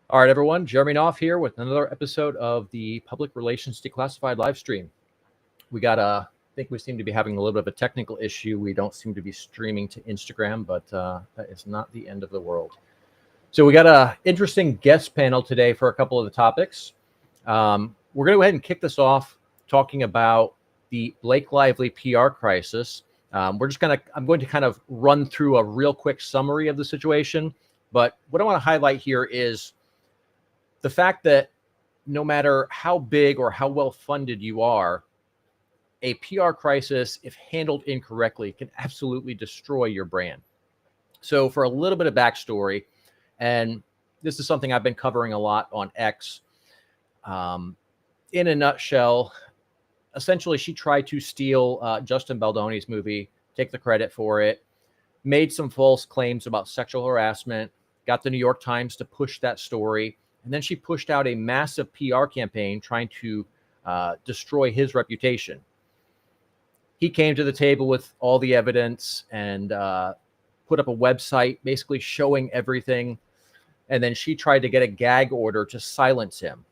All right, everyone. Jeremy Knopf here with another episode of the Public Relations Declassified Livestream. I think we seem to be having a little bit of a technical issue. We don't seem to be streaming to Instagram, but that is not the end of the world. So we got an interesting guest panel today for a couple of the topics. We're going to go ahead and kick this off talking about the Blake Lively PR crisis. I'm going to kind of run through a real quick summary of the situation. But what I want to highlight here is the fact that no matter how big or how well funded you are, a PR crisis, if handled incorrectly, can absolutely destroy your brand. So for a little bit of backstory, and this is something I've been covering a lot on X, in a nutshell, essentially she tried to steal Justin Baldoni's movie, take the credit for it, made some false claims about sexual harassment, got the New York Times to push that story, and then she pushed out a massive PR campaign trying to destroy his reputation. He came to the table with all the evidence and put up a website basically showing everything. And then she tried to get a gag order to silence him.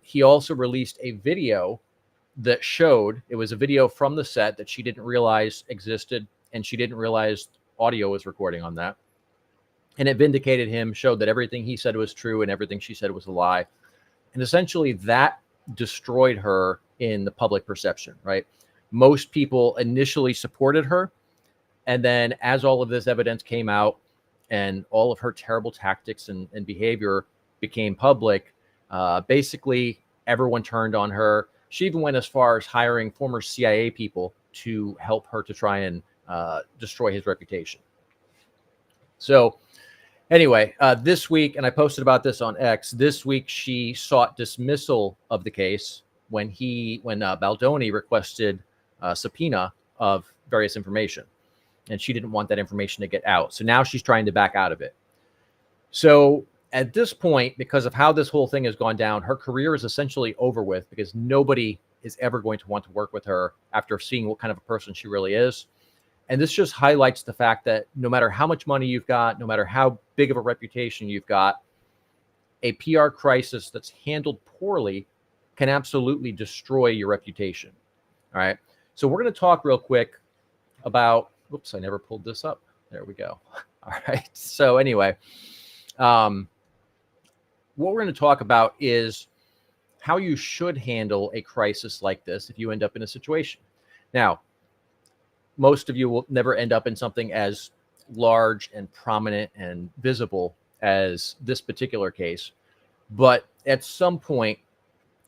He also released a video that showed, it was a video from the set that she didn't realize existed, and she didn't realize audio was recording on that. And it vindicated him, showed that everything he said was true and everything she said was a lie. And essentially that destroyed her in the public perception, right? Most people initially supported her. And then as all of this evidence came out and all of her terrible tactics and behavior became public, basically everyone turned on her. She even went as far as hiring former CIA people to help her to try and destroy his reputation. So anyway, this week, and I posted about this on X, this week she sought dismissal of the case when Baldoni requested a subpoena of various information, and she didn't want that information to get out. So now she's trying to back out of it. So at this point, because of how this whole thing has gone down, her career is essentially over with, because nobody is ever going to want to work with her after seeing what kind of a person she really is. And this just highlights the fact that no matter how much money you've got, no matter how big of a reputation you've got, a PR crisis that's handled poorly can absolutely destroy your reputation. All right. So we're going to talk real quick about, oops, I never pulled this up. There we go. All right. So anyway, what we're going to talk about is how you should handle a crisis like this if you end up in a situation. Now, most of you will never end up in something as large and prominent and visible as this particular case. But at some point,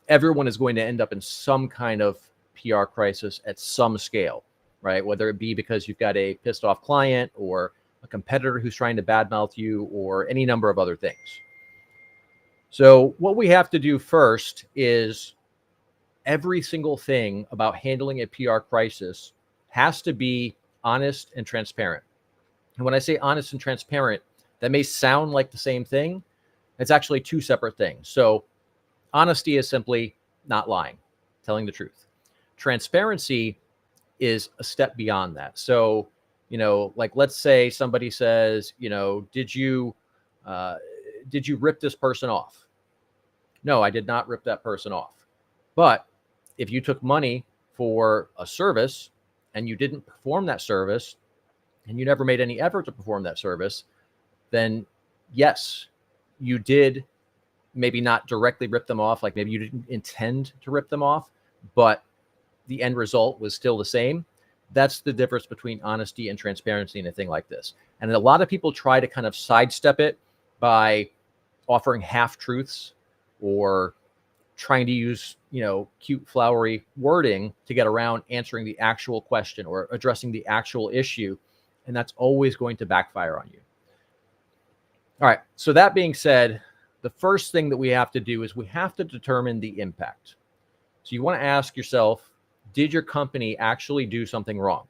everyone is going to end up in some kind of PR crisis at some scale, right? Whether it be because you've got a pissed off client or a competitor who's trying to badmouth you or any number of other things. So what we have to do first is every single thing about handling a PR crisis has to be honest and transparent. And when I say honest and transparent, that may sound like the same thing. It's actually two separate things. So honesty is simply not lying, telling the truth. Transparency is a step beyond that. So, like let's say somebody says, did you rip this person off? No, I did not rip that person off. But if you took money for a service and you didn't perform that service, and you never made any effort to perform that service, then yes, you did maybe not directly rip them off, like maybe you didn't intend to rip them off, but the end result was still the same. That's the difference between honesty and transparency in a thing like this. And a lot of people try to kind of sidestep it by offering half-truths or trying to use, cute, flowery wording to get around answering the actual question or addressing the actual issue. And that's always going to backfire on you. All right. So that being said, the first thing that we have to do is we have to determine the impact. So you want to ask yourself, did your company actually do something wrong?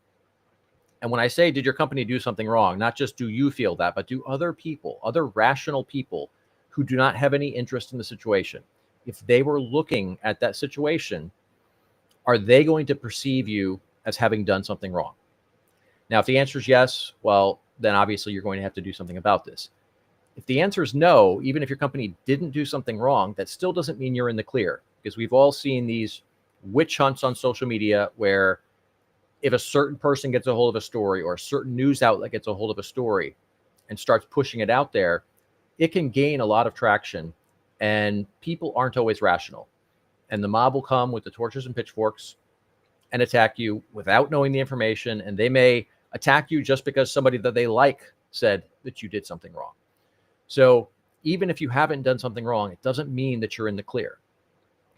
And when I say, did your company do something wrong, not just do you feel that, but do other people, other rational people who do not have any interest in the situation, if they were looking at that situation, are they going to perceive you as having done something wrong? Now, if the answer is yes, well, then obviously you're going to have to do something about this. If the answer is no, even if your company didn't do something wrong, that still doesn't mean you're in the clear, because we've all seen these witch hunts on social media where if a certain person gets a hold of a story or a certain news outlet gets a hold of a story and starts pushing it out there, it can gain a lot of traction, and people aren't always rational. And the mob will come with the torches and pitchforks and attack you without knowing the information, and they may attack you just because somebody that they like said that you did something wrong. So even if you haven't done something wrong, it doesn't mean that you're in the clear.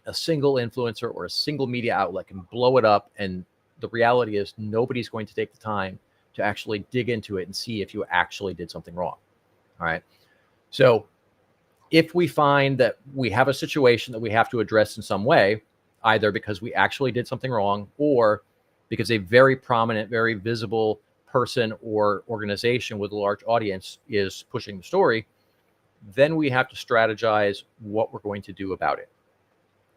A single influencer or a single media outlet can blow it up, and the reality is nobody's going to take the time to actually dig into it and see if you actually did something wrong. All right. So if we find that we have a situation that we have to address in some way, either because we actually did something wrong or because a very prominent, very visible person or organization with a large audience is pushing the story, then we have to strategize what we're going to do about it.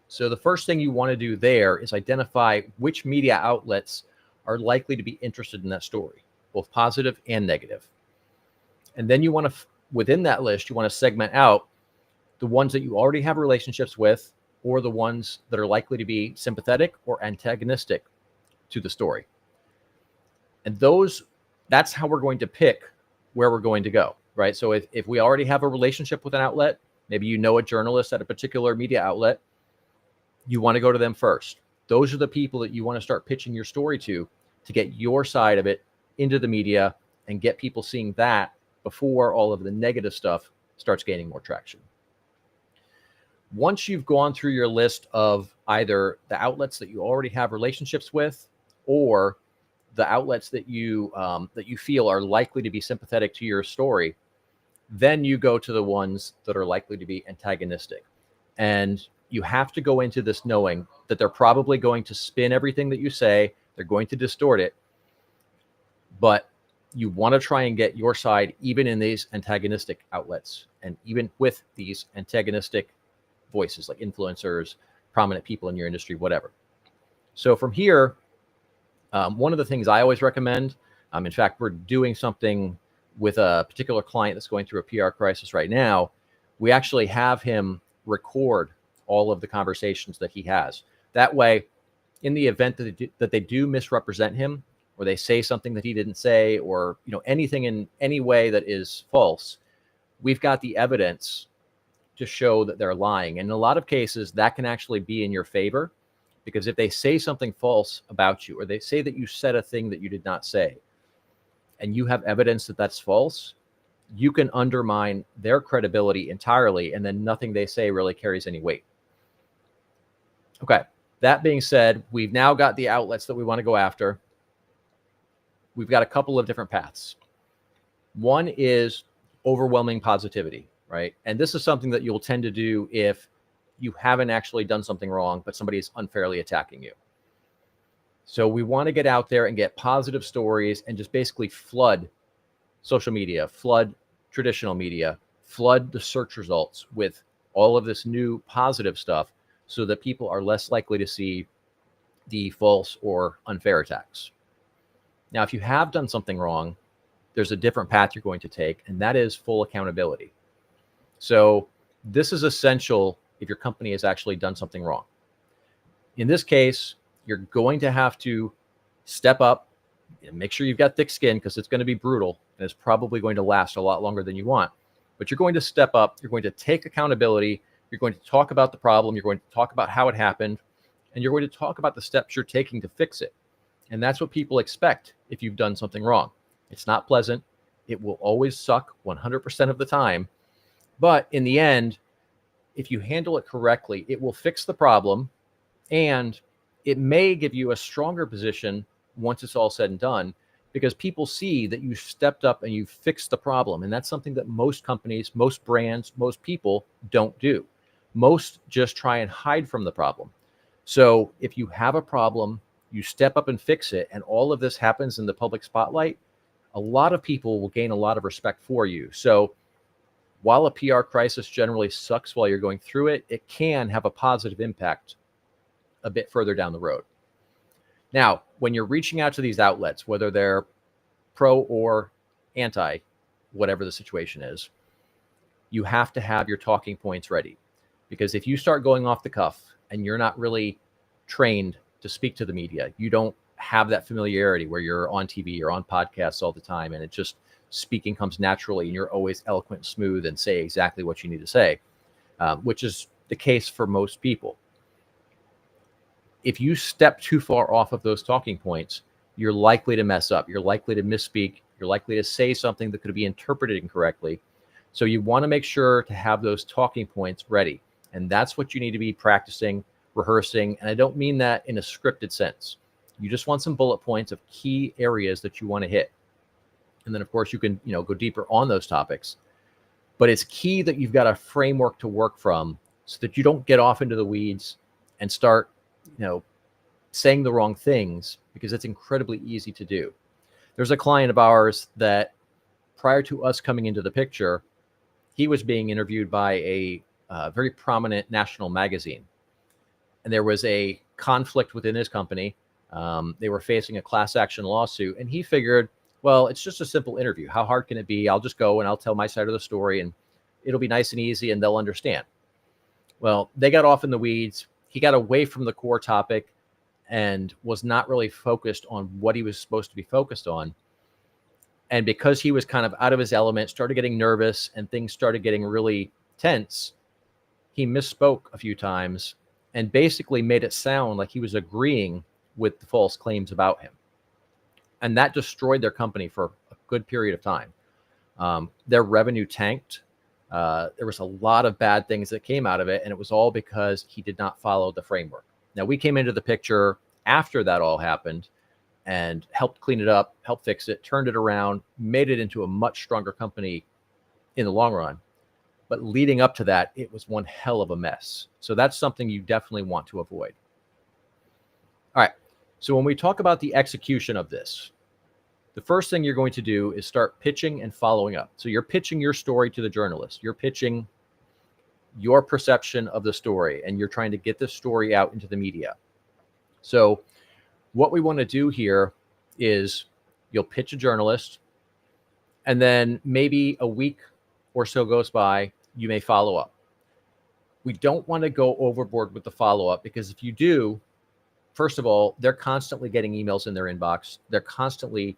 So the first thing you want to do there is identify which media outlets are likely to be interested in that story, both positive and negative. And then you want to, within that list, you want to segment out the ones that you already have relationships with, or the ones that are likely to be sympathetic or antagonistic to the story. And that's how we're going to pick where we're going to go, right? So if we already have a relationship with an outlet, maybe you know a journalist at a particular media outlet, you want to go to them first. Those are the people that you want to start pitching your story to get your side of it into the media and get people seeing that before all of the negative stuff starts gaining more traction. Once you've gone through your list of either the outlets that you already have relationships with or the outlets that you feel are likely to be sympathetic to your story, then you go to the ones that are likely to be antagonistic. And you have to go into this knowing that they're probably going to spin everything that you say, they're going to distort it, but you want to try and get your side even in these antagonistic outlets and even with these antagonistic voices like influencers, prominent people in your industry, whatever. So from here, one of the things I always recommend, in fact, we're doing something with a particular client that's going through a PR crisis right now. We actually have him record all of the conversations that he has. That way, in the event that they do misrepresent him, or they say something that he didn't say, or anything in any way that is false, we've got the evidence to show that they're lying. And in a lot of cases, that can actually be in your favor, because if they say something false about you, or they say that you said a thing that you did not say, and you have evidence that that's false, you can undermine their credibility entirely, and then nothing they say really carries any weight. Okay, that being said, we've now got the outlets that we want to go after. We've got a couple of different paths. One is overwhelming positivity, right? And this is something that you'll tend to do if you haven't actually done something wrong, but somebody is unfairly attacking you. So we want to get out there and get positive stories and just basically flood social media, flood traditional media, flood the search results with all of this new positive stuff so that people are less likely to see the false or unfair attacks. Now, if you have done something wrong, there's a different path you're going to take, and that is full accountability. So this is essential if your company has actually done something wrong. In this case, you're going to have to step up and make sure you've got thick skin, because it's going to be brutal and it's probably going to last a lot longer than you want. But you're going to step up, you're going to take accountability, you're going to talk about the problem, you're going to talk about how it happened, and you're going to talk about the steps you're taking to fix it. And that's what people expect if you've done something wrong. It's not pleasant. It will always suck 100% of the time. But in the end, if you handle it correctly, it will fix the problem, and it may give you a stronger position once it's all said and done, because people see that you stepped up and you fixed the problem. And that's something that most companies, most brands, most people don't do. Most just try and hide from the problem. So if you have a problem, you step up and fix it, and all of this happens in the public spotlight, a lot of people will gain a lot of respect for you. So while a PR crisis generally sucks while you're going through it, it can have a positive impact a bit further down the road. Now, when you're reaching out to these outlets, whether they're pro or anti, whatever the situation is, you have to have your talking points ready. Because if you start going off the cuff and you're not really trained to speak to the media, you don't have that familiarity where you're on TV or on podcasts all the time, and it just speaking comes naturally and you're always eloquent, smooth, and say exactly what you need to say, which is the case for most people. If you step too far off of those talking points, you're likely to mess up. You're likely to misspeak. You're likely to say something that could be interpreted incorrectly. So you want to make sure to have those talking points ready. And that's what you need to be practicing, rehearsing. And I don't mean that in a scripted sense. You just want some bullet points of key areas that you want to hit. And then, of course, you can, go deeper on those topics. But it's key that you've got a framework to work from so that you don't get off into the weeds and start, saying the wrong things, because it's incredibly easy to do. There's a client of ours that prior to us coming into the picture, he was being interviewed by a very prominent national magazine. And there was a conflict within his company. They were facing a class action lawsuit, and he figured, well, it's just a simple interview. How hard can it be? I'll just go and I'll tell my side of the story, and it'll be nice and easy, and they'll understand. Well, they got off in the weeds. He got away from the core topic and was not really focused on what he was supposed to be focused on. And because he was kind of out of his element, started getting nervous, and things started getting really tense, he misspoke a few times and basically made it sound like he was agreeing with the false claims about him. And that destroyed their company for a good period of time. Their revenue tanked. There was a lot of bad things that came out of it, and it was all because he did not follow the framework. Now, we came into the picture after that all happened and helped clean it up, helped fix it, turned it around, made it into a much stronger company in the long run. But leading up to that, it was one hell of a mess. So that's something you definitely want to avoid. All right. So when we talk about the execution of this, the first thing you're going to do is start pitching and following up. So you're pitching your story to the journalist. You're pitching your perception of the story, and you're trying to get this story out into the media. So what we want to do here is you'll pitch a journalist, and then maybe a week or so goes by, you may follow up. We don't want to go overboard with the follow-up, because if you do, first of all, they're constantly getting emails in their inbox. They're constantly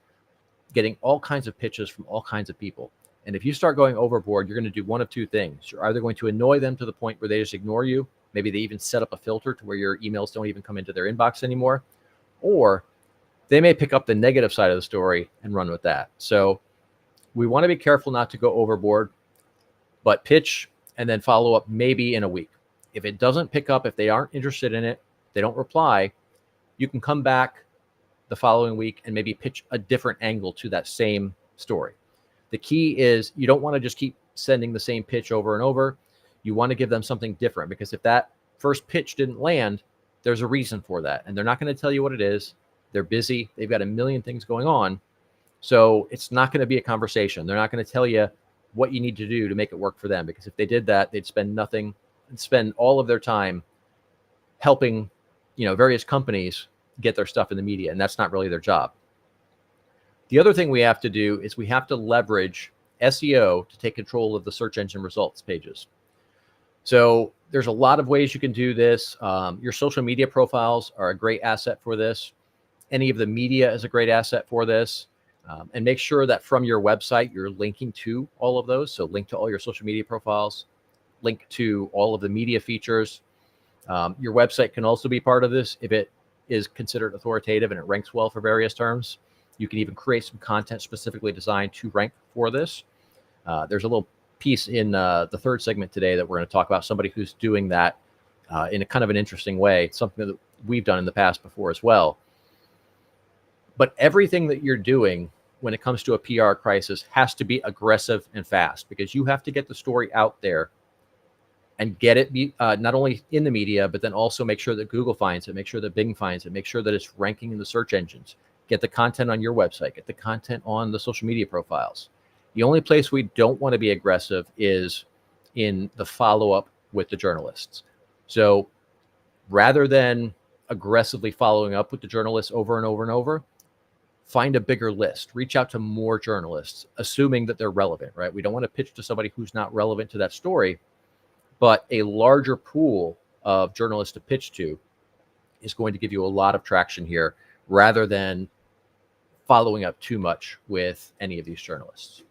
getting all kinds of pitches from all kinds of people. And if you start going overboard, you're going to do one of two things. You're either going to annoy them to the point where they just ignore you. Maybe they even set up a filter to where your emails don't even come into their inbox anymore. Or they may pick up the negative side of the story and run with that. So we want to be careful not to go overboard, but pitch and then follow up maybe in a week. If it doesn't pick up, if they aren't interested in it, they don't reply, you can come back the following week and maybe pitch a different angle to that same story. The key is you don't want to just keep sending the same pitch over and over. You want to give them something different, because if that first pitch didn't land, there's a reason for that. And they're not going to tell you what it is. They're busy. They've got a million things going on. So it's not going to be a conversation. They're not going to tell you what you need to do to make it work for them, because if they did that, they'd spend nothing and spend all of their time helping, various companies get their stuff in the media. And that's not really their job. The other thing we have to do is we have to leverage SEO to take control of the search engine results pages. So there's a lot of ways you can do this. Your social media profiles are a great asset for this. Any of the media is a great asset for this. And make sure that from your website, you're linking to all of those. So link to all your social media profiles, link to all of the media features. Your website can also be part of this if it is considered authoritative and it ranks well for various terms. You can even create some content specifically designed to rank for this. There's a little piece in the third segment today that we're going to talk about somebody who's doing that in a kind of an interesting way. It's something that we've done in the past before as well. But everything that you're doing when it comes to a PR crisis has to be aggressive and fast, because you have to get the story out there and get it not only in the media, but then also make sure that Google finds it, make sure that Bing finds it, make sure that it's ranking in the search engines. Get the content on your website, get the content on the social media profiles. The only place we don't want to be aggressive is in the follow-up with the journalists. So rather than aggressively following up with the journalists over and over and over, find a bigger list, reach out to more journalists, assuming that they're relevant, right? We don't want to pitch to somebody who's not relevant to that story, but a larger pool of journalists to pitch to is going to give you a lot of traction here rather than following up too much with any of these journalists.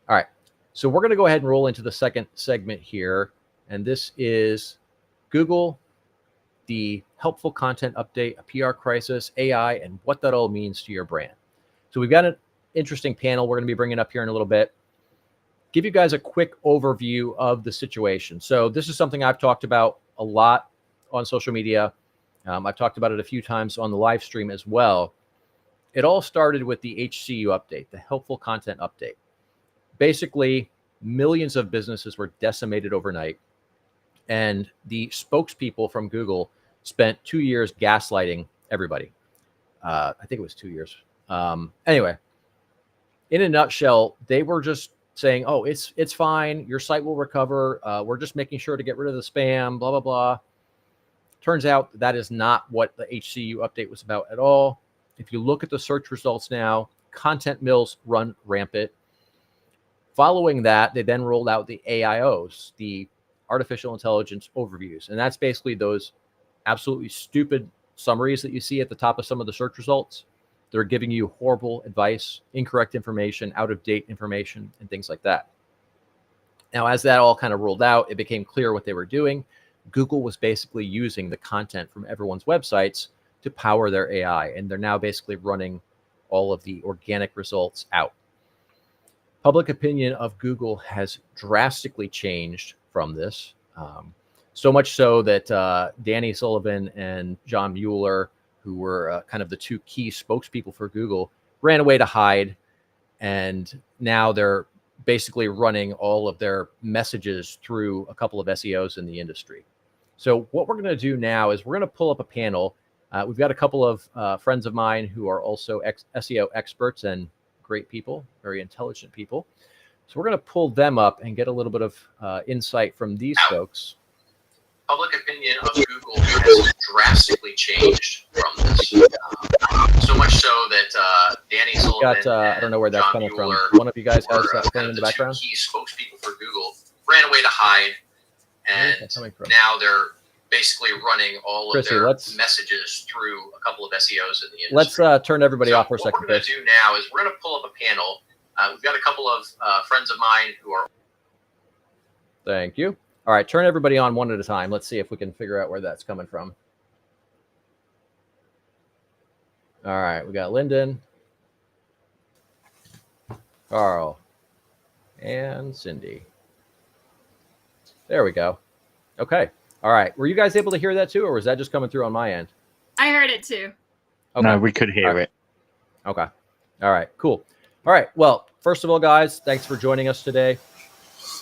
All right, so we're going to go ahead and roll into the second segment here, and this is Google, the helpful content update, a PR crisis, AI, and what that all means to your brand. So we've got an interesting panel we're going to be bringing up here in a little bit. Give you guys a quick overview of the situation. So this is something I've talked about a lot on social media. I've talked about it a few times on the live stream as well. It all started with the HCU update, the helpful content update. Basically, millions of businesses were decimated overnight, and the spokespeople from Google spent 2 years gaslighting everybody. I think it was 2 years. Anyway, in a nutshell, they were just saying, oh, it's fine. Your site will recover. We're just making sure to get rid of the spam, blah, blah, blah. Turns out that is not what the HCU update was about at all. If you look at the search results now, content mills run rampant. Following that, they then rolled out the AIOs, the artificial intelligence overviews. And that's basically those absolutely stupid summaries that you see at the top of some of the search results. They're giving you horrible advice, incorrect information, out-of-date information, and things like that. Now, as that all kind of rolled out, it became clear what they were doing. Google was basically using the content from everyone's websites to power their AI, and they're now basically running all of the organic results out. Public opinion of Google has drastically changed from this, so much so that Danny Sullivan and John Mueller, who were kind of the two key spokespeople for Google, ran away to hide, and now they're basically running all of their messages through a couple of SEOs in the industry. So what we're going to do now is we're going to pull up a panel. We've got a couple of friends of mine who are also SEO experts and great people, very intelligent people. So we're going to pull them up and get a little bit of insight from these folks. Public opinion of Google has drastically changed from this. So much so that Danny Sullivan I don't know where that's coming from. One of you guys has that playing in the background? Key spokespeople for Google ran away to hide, and now they're basically running all of their messages through a couple of SEOs in the industry. Let's turn everybody off for a second. What we're going to do now is we're going to pull up a panel. We've got a couple of friends of mine who are... Thank you. All right, turn everybody on one at a time. Let's see if we can figure out where that's coming from. All right, we got Lyndon, Carl, and Cindy. There we go. Okay. All right. Were you guys able to hear that too, or was that just coming through on my end? I heard it too. Okay. No, we could hear it. Okay. All right, cool. All right. Well, first of all, guys, thanks for joining us today.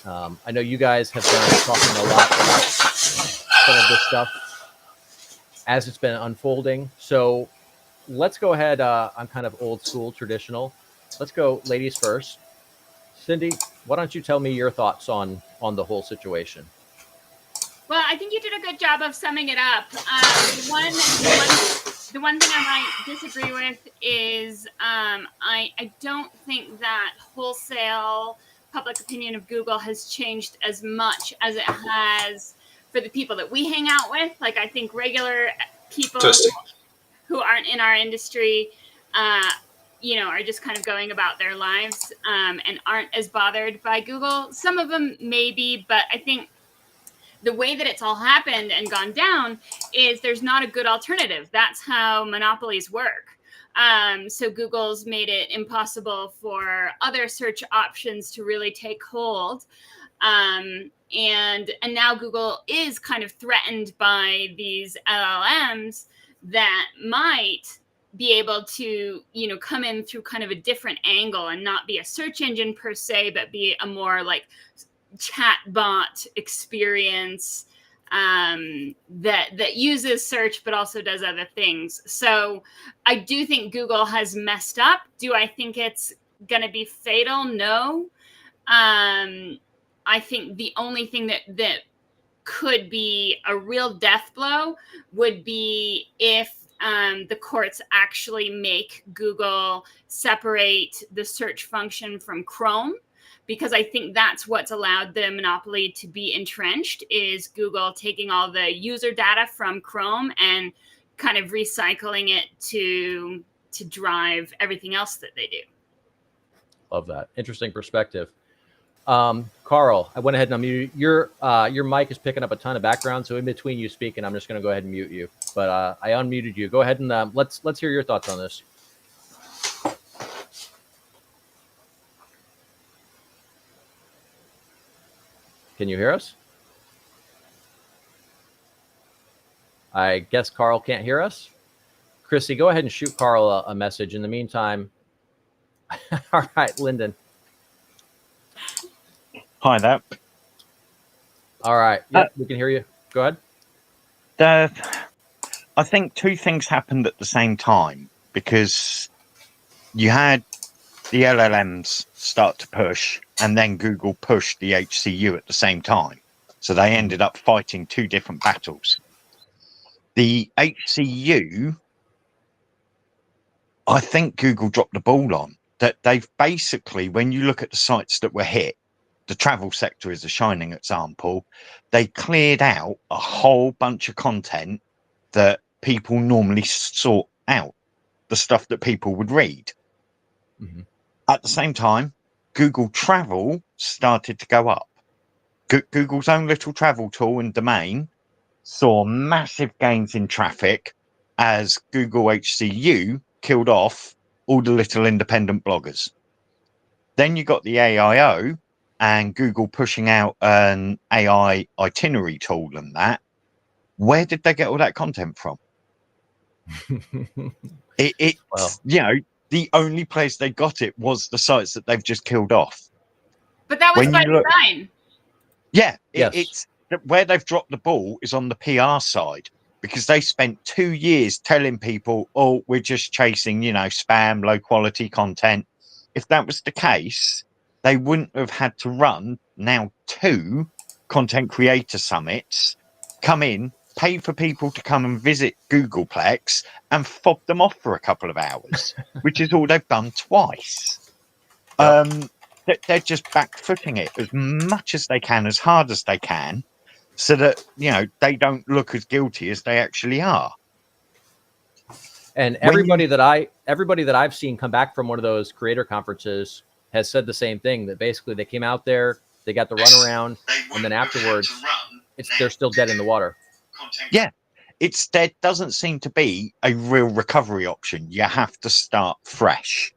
I know you guys have been talking a lot about some of this stuff as it's been unfolding. So let's go ahead. I'm kind of old school, traditional. Let's go ladies first. Cindy, why don't you tell me your thoughts on the whole situation? Well, I think you did a good job of summing it up. The one thing I might disagree with is I don't think that wholesale public opinion of Google has changed as much as it has for the people that we hang out with. Like, I think regular people who aren't in our industry, are just kind of going about their lives and aren't as bothered by Google. Some of them maybe, but I think the way that it's all happened and gone down is there's not a good alternative. That's how monopolies work. So Google's made it impossible for other search options to really take hold. And now Google is kind of threatened by these LLMs that might be able to, come in through kind of a different angle and not be a search engine per se, but be a more like chatbot experience that uses search but also does other things. So I do think Google has messed up. Do I think it's going to be fatal? No. I think the only thing that could be a real death blow would be if the courts actually make Google separate the search function from Chrome, because I think that's what's allowed the monopoly to be entrenched, is Google taking all the user data from Chrome and kind of recycling it to drive everything else that they do. Love that. Interesting perspective. Carl, I went ahead and unmuted your mic is picking up a ton of background, so in between you speaking, I'm just going to go ahead and mute you. But I unmuted you. Go ahead and let's hear your thoughts on this. Can you hear us? I guess Carl can't hear us. Chrissy, go ahead and shoot Carl a message. In the meantime, all right, Lyndon. Hi there. All right. Yep, we can hear you. Go ahead. I think two things happened at the same time, because you had the LLMs start to push, and then Google pushed the HCU at the same time. So they ended up fighting two different battles. The HCU, I think Google dropped the ball on. That they've basically, when you look at the sites that were hit, the travel sector is a shining example. They cleared out a whole bunch of content that people normally sort out, the stuff that people would read. Mm-hmm. At the same time, Google Travel started to go up. Google's own little travel tool and domain saw massive gains in traffic as Google HCU killed off all the little independent bloggers. Then you got the AIO and Google pushing out an AI itinerary tool and that. Where did they get all that content from? Well, you know, the only place they got it was the sites that they've just killed off. But that was by design. Yeah, yes. It's where they've dropped the ball is on the PR side, because they spent 2 years telling people, oh, we're just chasing, spam, low quality content. If that was the case, they wouldn't have had to run now 2 content creator summits, come in, pay for people to come and visit Googleplex and fob them off for a couple of hours, which is all they've done twice. Yep. They're just backfooting it as much as they can, as hard as they can, so that, they don't look as guilty as they actually are. And everybody that I've seen come back from one of those creator conferences has said the same thing, that basically they came out there, they got the runaround, and then afterwards they're still dead in the water. Yeah, there doesn't seem to be a real recovery option. You have to start fresh,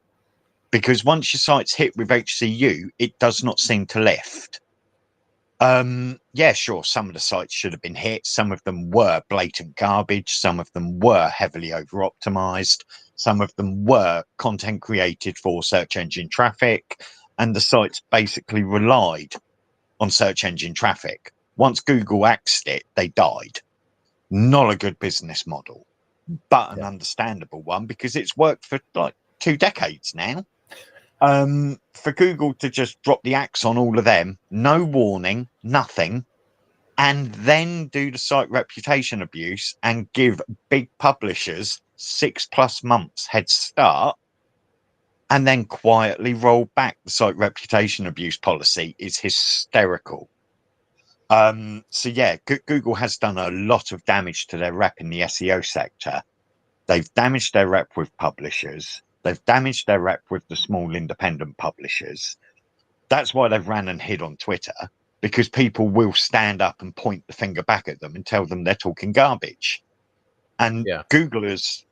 because once your site's hit with HCU, it does not seem to lift. Yeah, sure, some of the sites should have been hit. Some of them were blatant garbage. Some of them were heavily over optimized. Some of them were content created for search engine traffic, and the sites basically relied on search engine traffic. Once Google axed it, they died. Not a good business model, but an understandable one, because it's worked for like 2 decades now. For Google to just drop the axe on all of them, no warning, nothing, and then do the site reputation abuse and give big publishers 6+ months head start, and then quietly roll back the site reputation abuse policy is hysterical. So yeah, Google has done a lot of damage to their rep in the SEO sector. They've damaged their rep with publishers. They've damaged their rep with the small independent publishers. That's why they've ran and hid on Twitter, because people will stand up and point the finger back at them and tell them they're talking garbage. And Googlers,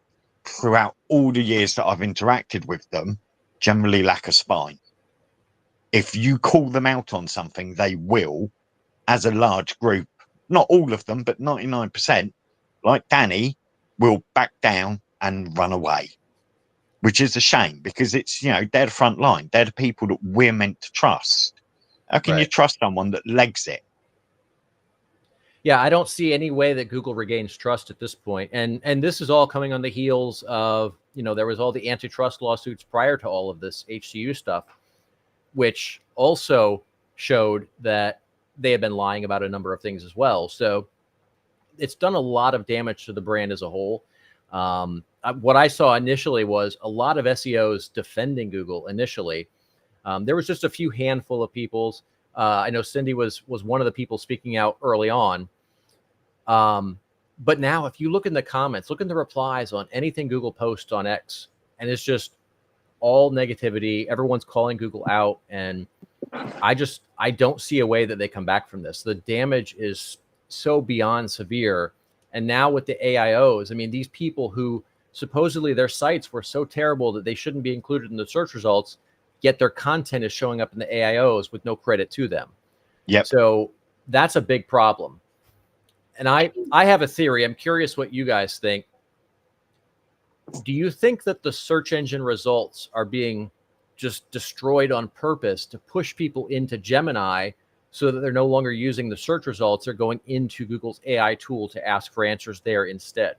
throughout all the years that I've interacted with them, generally lack a spine. If you call them out on something, they will, as a large group, not all of them, but 99%, like Danny, will back down and run away. Which is a shame, because it's, they're the front line. They're the people that we're meant to trust. How can you trust someone that legs it? Yeah, I don't see any way that Google regains trust at this point. And this is all coming on the heels of, there was all the antitrust lawsuits prior to all of this HCU stuff, which also showed that they have been lying about a number of things as well. So it's done a lot of damage to the brand as a whole. What I saw initially was a lot of SEOs defending Google initially. There was just a few handful of people's. I know Cindy was one of the people speaking out early on. But now if you look in the comments, look in the replies on anything Google posts on X, and it's just all negativity. Everyone's calling Google out. And I don't see a way that they come back from this. The damage is so beyond severe. And now with the AIOs, I mean, these people who supposedly their sites were so terrible that they shouldn't be included in the search results, yet their content is showing up in the AIOs with no credit to them. Yep. So that's a big problem. And I have a theory. I'm curious what you guys think. Do you think that the search engine results are being just destroyed on purpose to push people into Gemini so that they're no longer using the search results? They're going into Google's AI tool to ask for answers there instead.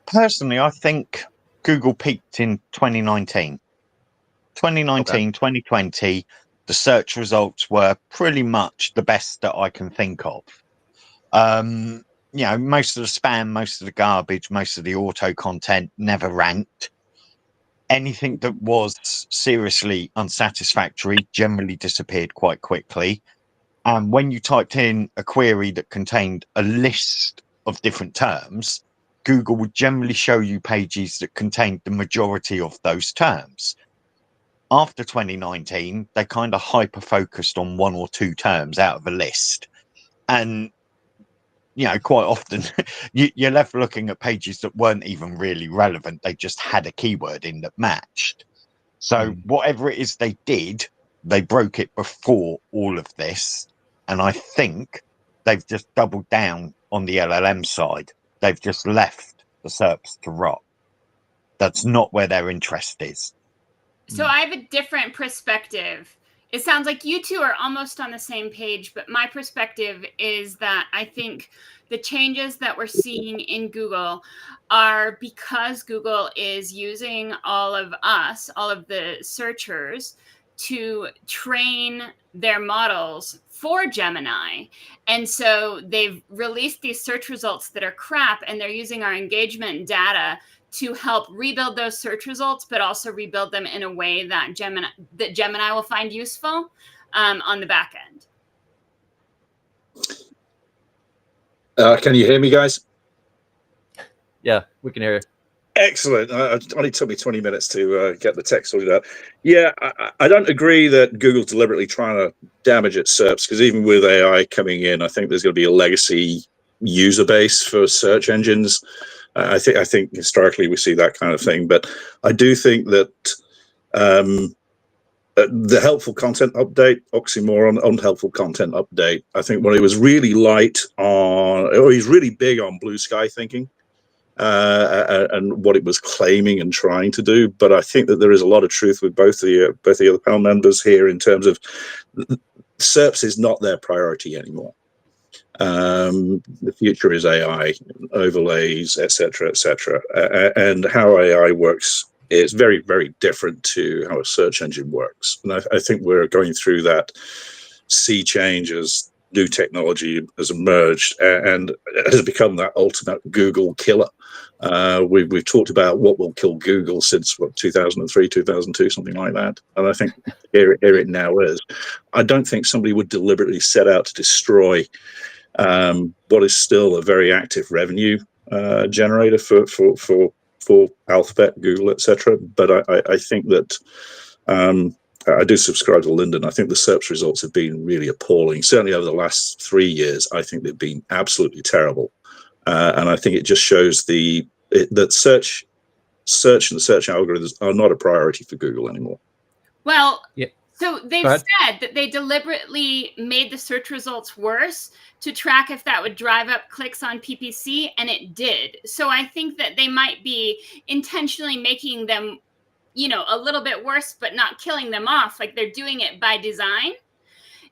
Personally, I think Google peaked in 2019. 2019, 2020, the search results were pretty much the best that I can think of. You know, most of the spam, most of the garbage, most of the auto content never ranked. Anything that was seriously unsatisfactory generally disappeared quite quickly. And when you typed in a query that contained a list of different terms, Google would generally show you pages that contained the majority of those terms. After 2019, they kind of hyper-focused on one or two terms out of a list. And, you know, quite often you're left looking at pages that weren't even really relevant. They just had a keyword in that matched. So whatever it is they did, they broke it before all of this. And I think they've just doubled down on the LLM side. They've just left the SERPs to rot. That's not where their interest is. So I have a different perspective. It sounds like you two are almost on the same page, but my perspective is that I think the changes that we're seeing in Google are because Google is using all of us, all of the searchers, to train their models for Gemini. And so they've released these search results that are crap, and they're using our engagement data to help rebuild those search results, but also rebuild them in a way that Gemini will find useful on the back end. Can you hear me, guys? Yeah, we can hear you. Excellent. It only took me 20 minutes to get the text sorted out. Yeah, I don't agree that Google's deliberately trying to damage its SERPs, because even with AI coming in, I think there's going to be a legacy user base for search engines. I think historically we see that kind of thing, but I do think that the helpful content update, oxymoron, unhelpful content update. I think when it was really light on, or he's really big on blue sky thinking, and what it was claiming and trying to do. But I think that there is a lot of truth with both the other panel members here in terms of SERPs is not their priority anymore. The future is AI, overlays, etc., and how AI works is very, very different to how a search engine works. And I think we're going through that sea change as new technology has emerged and has become that ultimate Google killer. We've talked about what will kill Google since 2003, 2002, something like that. And I think here it now is. I don't think somebody would deliberately set out to destroy what is still a very active revenue generator for Alphabet, Google, etc. But I think that I do subscribe to Lyndon. I think the SERPs results have been really appalling. Certainly over the last 3 years, I think they've been absolutely terrible. And I think it just shows that search and the search algorithms are not a priority for Google anymore. Well, yeah. So they've said that they deliberately made the search results worse to track if that would drive up clicks on PPC, and it did. So I think that they might be intentionally making them, you know, a little bit worse, but not killing them off. Like they're doing it by design.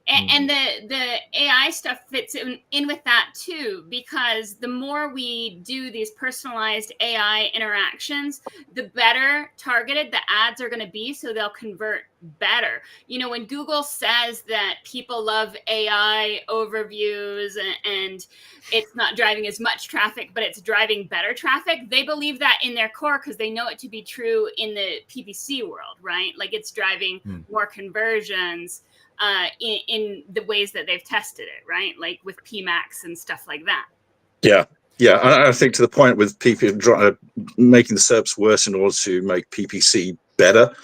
And the AI stuff fits in with that too, because the more we do these personalized AI interactions, the better targeted the ads are going to be, so they'll convert better. You know, when Google says that people love AI overviews and it's not driving as much traffic, but it's driving better traffic, they believe that in their core because they know it to be true in the PPC world, right? Like it's driving more conversions in the ways that they've tested it, right? Like with PMAX and stuff like that. Yeah. Yeah, I think to the point with making the SERPs worse in order to make PPC better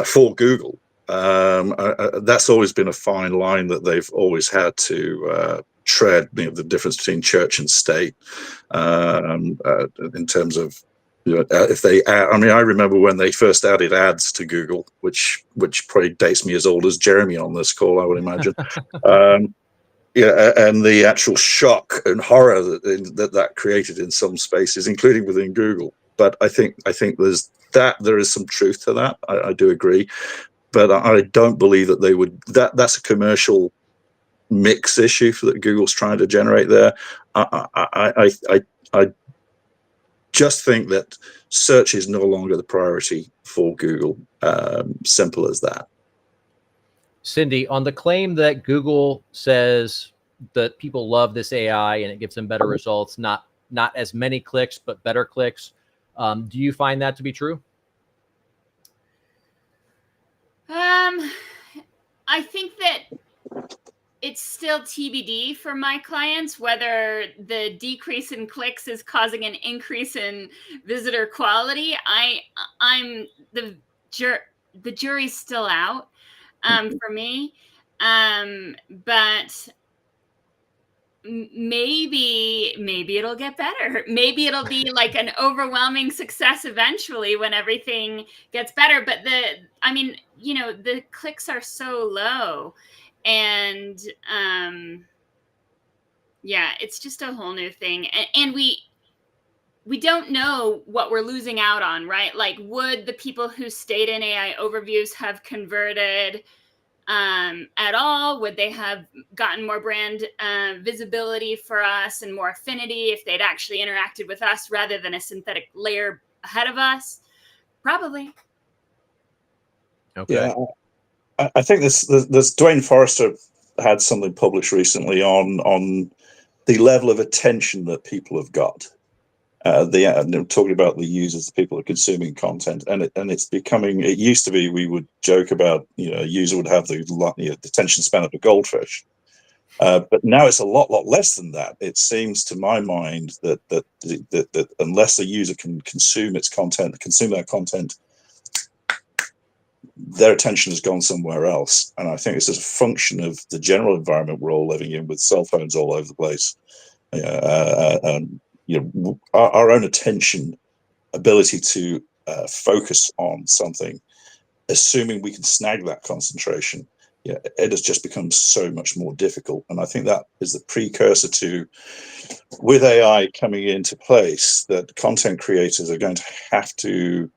for Google. That's always been a fine line that they've always had to tread, the difference between church and state in terms of, if they add, I mean, I remember when they first added ads to Google, which probably dates me as old as Jeremy on this call, I would imagine. Yeah, and the actual shock and horror that created in some spaces, including within Google. But I think there is some truth to that. I do agree, but I don't believe that they would. That's a commercial mix issue that Google's trying to generate there. I just think that search is no longer the priority for Google. Simple as that. Cindy, on the claim that Google says that people love this AI and it gives them better results, not as many clicks, but better clicks. Do you find that to be true? I think that it's still TBD for my clients, whether the decrease in clicks is causing an increase in visitor quality. I'm the jury's still out for me. But maybe it'll get better. Maybe it'll be like an overwhelming success eventually when everything gets better. But the clicks are so low, and it's just a whole new thing. And we don't know what we're losing out on, right? Like, would the people who stayed in AI overviews have converted at all? Would they have gotten more brand visibility for us and more affinity if they'd actually interacted with us rather than a synthetic layer ahead of us? Probably. Okay. Yeah, I think this Dwayne Forrester had something published recently on the level of attention that people have got. Talking about the users, the people who are consuming content, and it's becoming. It used to be we would joke about, a user would have the attention span of a goldfish, but now it's a lot less than that. It seems, to my mind, that unless a user can consume that content, their attention has gone somewhere else. And I think this is a function of the general environment we're all living in, with cell phones all over the place. Our own attention ability to focus on something, assuming we can snag that concentration, it has just become so much more difficult. And I think that is the precursor to, with AI coming into place, that content creators are going to have to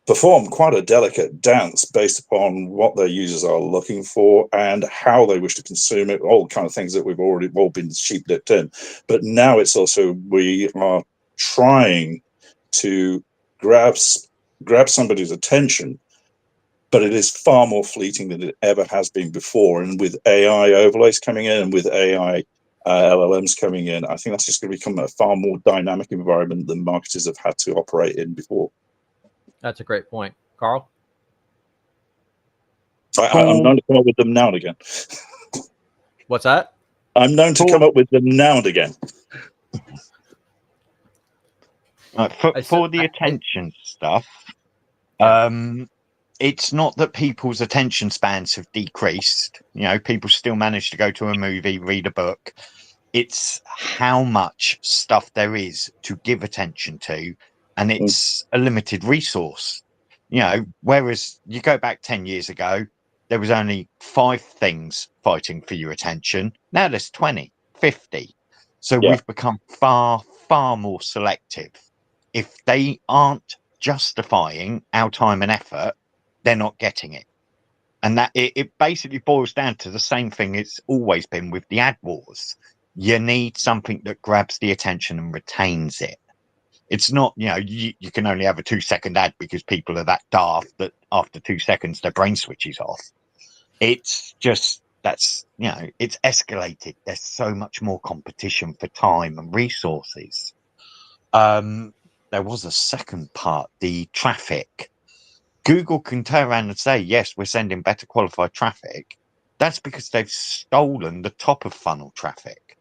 perform quite a delicate dance based upon what their users are looking for and how they wish to consume it, all kind of things that we've already all been sheep dipped in. But now it's also, we are trying to grab somebody's attention, but it is far more fleeting than it ever has been before. And with AI overlays coming in, and with AI LLMs coming in, I think that's just going to become a far more dynamic environment than marketers have had to operate in before. That's a great point. Carl? I'm known to come up with them now and again. What's that? I'm known to come up with them now and again. For the attention stuff, it's not that people's attention spans have decreased. People still manage to go to a movie, read a book. It's how much stuff there is to give attention to, and it's a limited resource. Whereas you go back 10 years ago, there was only 5 things fighting for your attention. Now there's 20, 50. So we've become far, far more selective. If they aren't justifying our time and effort, they're not getting it. And that it basically boils down to the same thing it's always been with the ad wars. You need something that grabs the attention and retains it. It's not, you can only have a 2-second ad because people are that daft that after 2 seconds their brain switches off. It's just, it's escalated. There's so much more competition for time and resources. There was a second part, the traffic. Google can turn around and say, yes, we're sending better qualified traffic. That's because they've stolen the top of funnel traffic.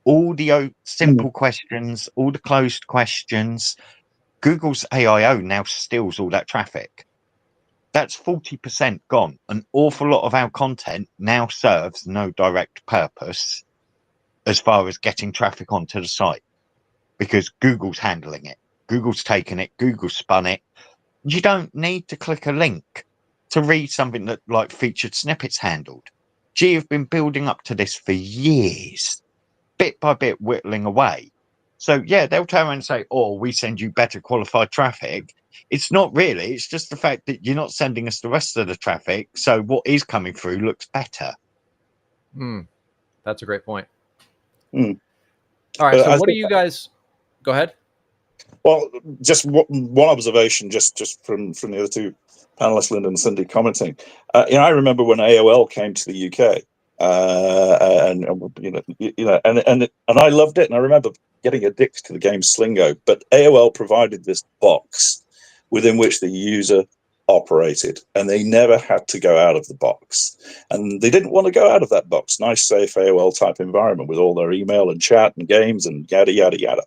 All the simple questions, all the closed questions, Google's AIO now steals all that traffic. That's 40% gone. An awful lot of our content now serves no direct purpose as far as getting traffic onto the site because Google's handling it. Google's taken it. Google's spun it. You don't need to click a link to read something that like featured snippets handled. Gee, you've been building up to this for years, bit by bit, whittling away. So yeah, they'll turn around and say, oh, we send you better qualified traffic. It's not really. It's just the fact that you're not sending us the rest of the traffic. So what is coming through looks better. That's a great point. Mm. All right. So what do you guys, go ahead. Well, just one observation, just from the other two panelists, Linda and Cindy, commenting. I remember when AOL came to the UK, and I loved it, and I remember getting addicted to the game Slingo. But AOL provided this box within which the user operated, and they never had to go out of the box, and they didn't want to go out of that box. Nice, safe AOL type environment with all their email and chat and games and yada yada yada.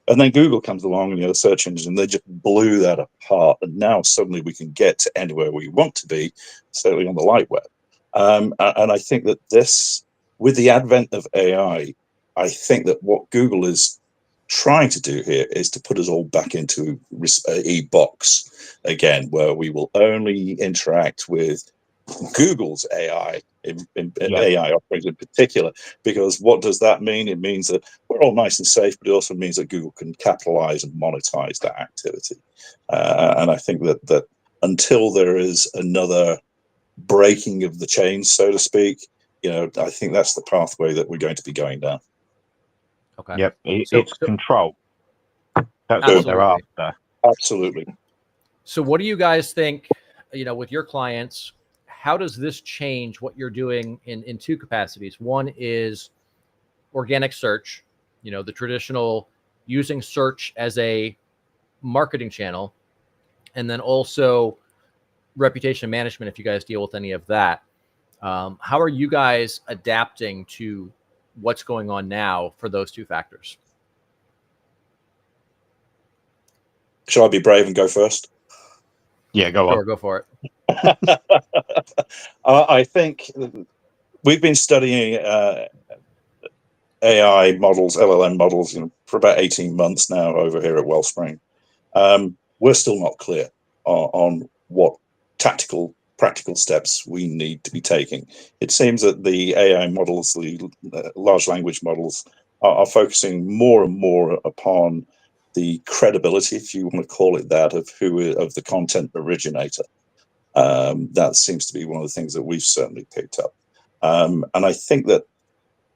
And then Google comes along and the other search engines, and they just blew that apart. And now suddenly we can get to anywhere we want to be, certainly on the light web. And I think that this, with the advent of AI, I think that what Google is trying to do here is to put us all back into a box again, where we will only interact with Google's AI, AI offerings in particular, because what does that mean? It means that we're all nice and safe, but it also means that Google can capitalize and monetize that activity. And I think that until there is another breaking of the chains, so to speak, I think that's the pathway that we're going to be going down. Okay. Yep. It's control. That's what they're after. Absolutely. So what do you guys think, with your clients, how does this change what you're doing in two capacities? One is organic search, the traditional using search as a marketing channel, and then also reputation management, if you guys deal with any of that. How are you guys adapting to what's going on now for those two factors? Shall I be brave and go first? Yeah, go on. Go for it. I think we've been studying AI models, LLM models, for about 18 months now over here at Wellspring. We're still not clear on what practical steps we need to be taking. It seems that the AI models, the large language models, are focusing more and more upon the credibility, if you want to call it that, of the content originator. That seems to be one of the things that we've certainly picked up. And I think that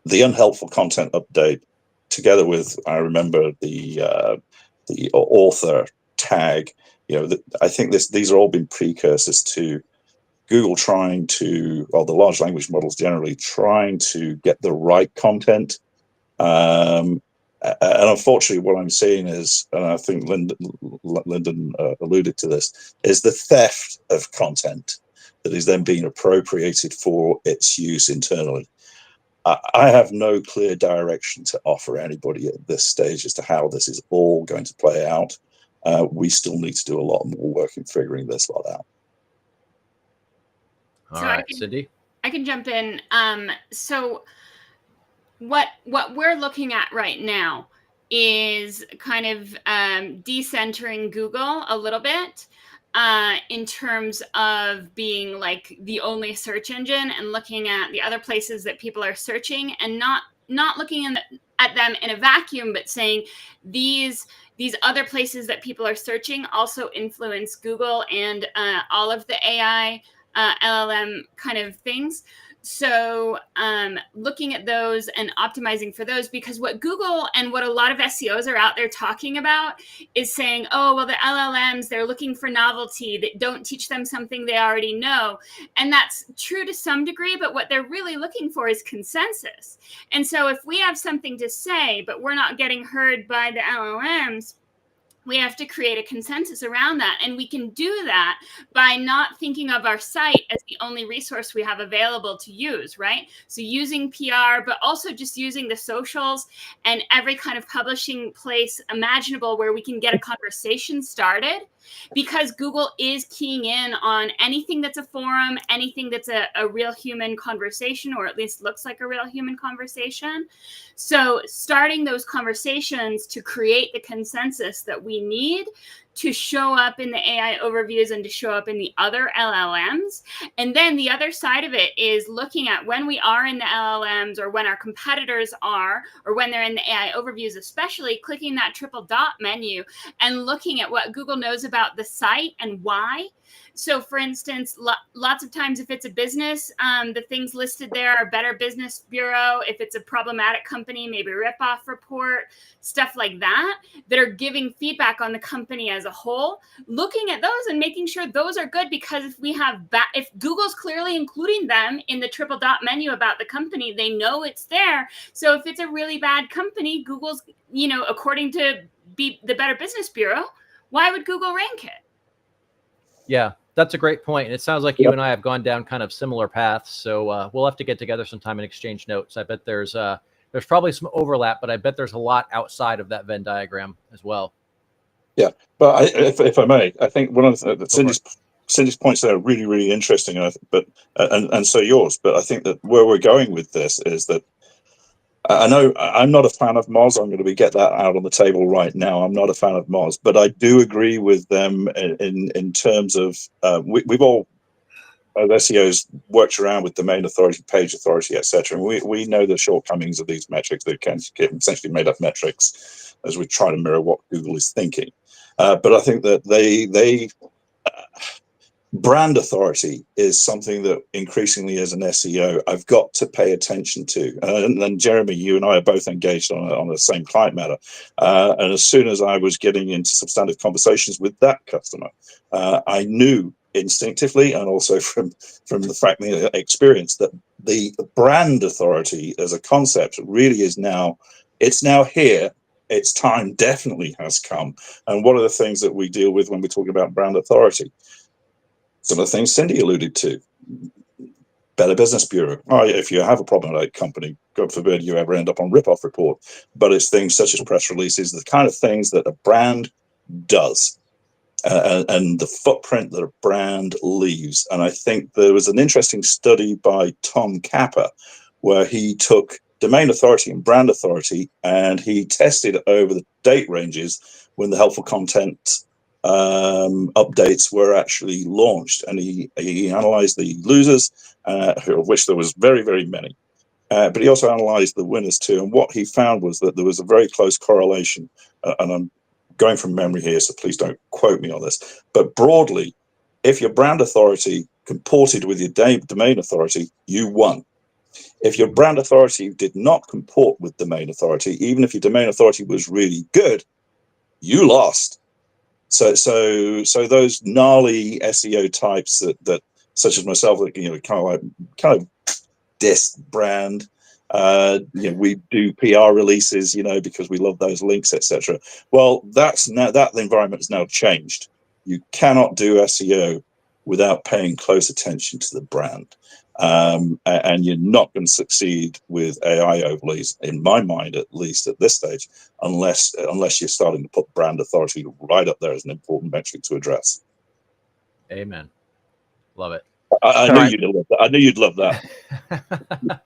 the unhelpful content update, together with, I remember the author tag, I think these are all been precursors to Google trying to, or the large language models generally, trying to get the right content. And unfortunately, what I'm seeing is, and I think Lyndon alluded to this, is the theft of content that is then being appropriated for its use internally. I have no clear direction to offer anybody at this stage as to how this is all going to play out. We still need to do a lot more work in figuring this lot out. All right, Cindy? I can jump in. So what we're looking at right now is kind of decentering Google a little bit in terms of being like the only search engine, and looking at the other places that people are searching, and not looking at them in a vacuum, but saying these other places that people are searching also influence Google and all of the AI LLM kind of things. So looking at those and optimizing for those, because what Google and what a lot of SEOs are out there talking about is saying, oh, well, the LLMs, they're looking for novelty, that don't teach them something they already know. And that's true to some degree, but what they're really looking for is consensus. And so if we have something to say, but we're not getting heard by the LLMs, we have to create a consensus around that. And we can do that by not thinking of our site as the only resource we have available to use, right? So using PR, but also just using the socials and every kind of publishing place imaginable where we can get a conversation started, because Google is keying in on anything that's a forum, anything that's a real human conversation, or at least looks like a real human conversation. So starting those conversations to create the consensus that we need to show up in the AI overviews and to show up in the other LLMs. And then the other side of it is looking at when we are in the LLMs, or when our competitors are, or when they're in the AI overviews, especially clicking that triple dot menu and looking at what Google knows about the site and why. So for instance, lots of times if it's a business, the things listed there are Better Business Bureau. If it's a problematic company, maybe ripoff report, stuff like that, that are giving feedback on the company as a whole. Looking at those and making sure those are good, because if we have if Google's clearly including them in the triple dot menu about the company, they know it's there. So if it's a really bad company, Google's, according to the Better Business Bureau, why would Google rank it? Yeah, that's a great point. And it sounds like you and I have gone down kind of similar paths. So we'll have to get together sometime and exchange notes. I bet there's probably some overlap, but I bet there's a lot outside of that Venn diagram as well. Yeah, but if I may, I think one of the Cindy's points there are really, really interesting, and so yours. But I think that where we're going with this is that I know I'm not a fan of Moz. I'm going to get that out on the table right now. I'm not a fan of Moz, but I do agree with them in terms of we've all, as SEOs, worked around with domain authority, page authority, etc. And we know the shortcomings of these metrics. They can get essentially made up metrics as we try to mirror what Google is thinking. But I think that they brand authority is something that increasingly as an SEO I've got to pay attention to. And Jeremy, you and I are both engaged on the same client matter. And as soon as I was getting into substantive conversations with that customer, I knew instinctively, and also from the fact the experience, that the brand authority as a concept really is now here. Its time definitely has come. And one of the things that we deal with when we talk about brand authority, some of the things Cindy alluded to, Better Business Bureau. If you have a problematic company, God forbid you ever end up on ripoff report. But it's things such as press releases, the kind of things that a brand does, and the footprint that a brand leaves. And I think there was an interesting study by Tom Kappa where he took domain authority and brand authority and he tested over the date ranges when the helpful content updates were actually launched, and he analyzed the losers, of which there was very, very many, but he also analyzed the winners too. And what he found was that there was a very close correlation, and I'm going from memory here, so please don't quote me on this, but broadly, if your brand authority comported with your domain authority, you won. If your brand authority did not comport with domain authority, even if your domain authority was really good, you lost. So those gnarly SEO types that such as myself, kind of diss brand. We do PR releases, because we love those links, etc. Well, that environment has now changed. You cannot do SEO without paying close attention to the brand. And you're not going to succeed with AI overlays, in my mind, at least at this stage, unless you're starting to put brand authority right up there as an important metric to address. Amen. Love it. I knew you'd love that. I knew you'd love that.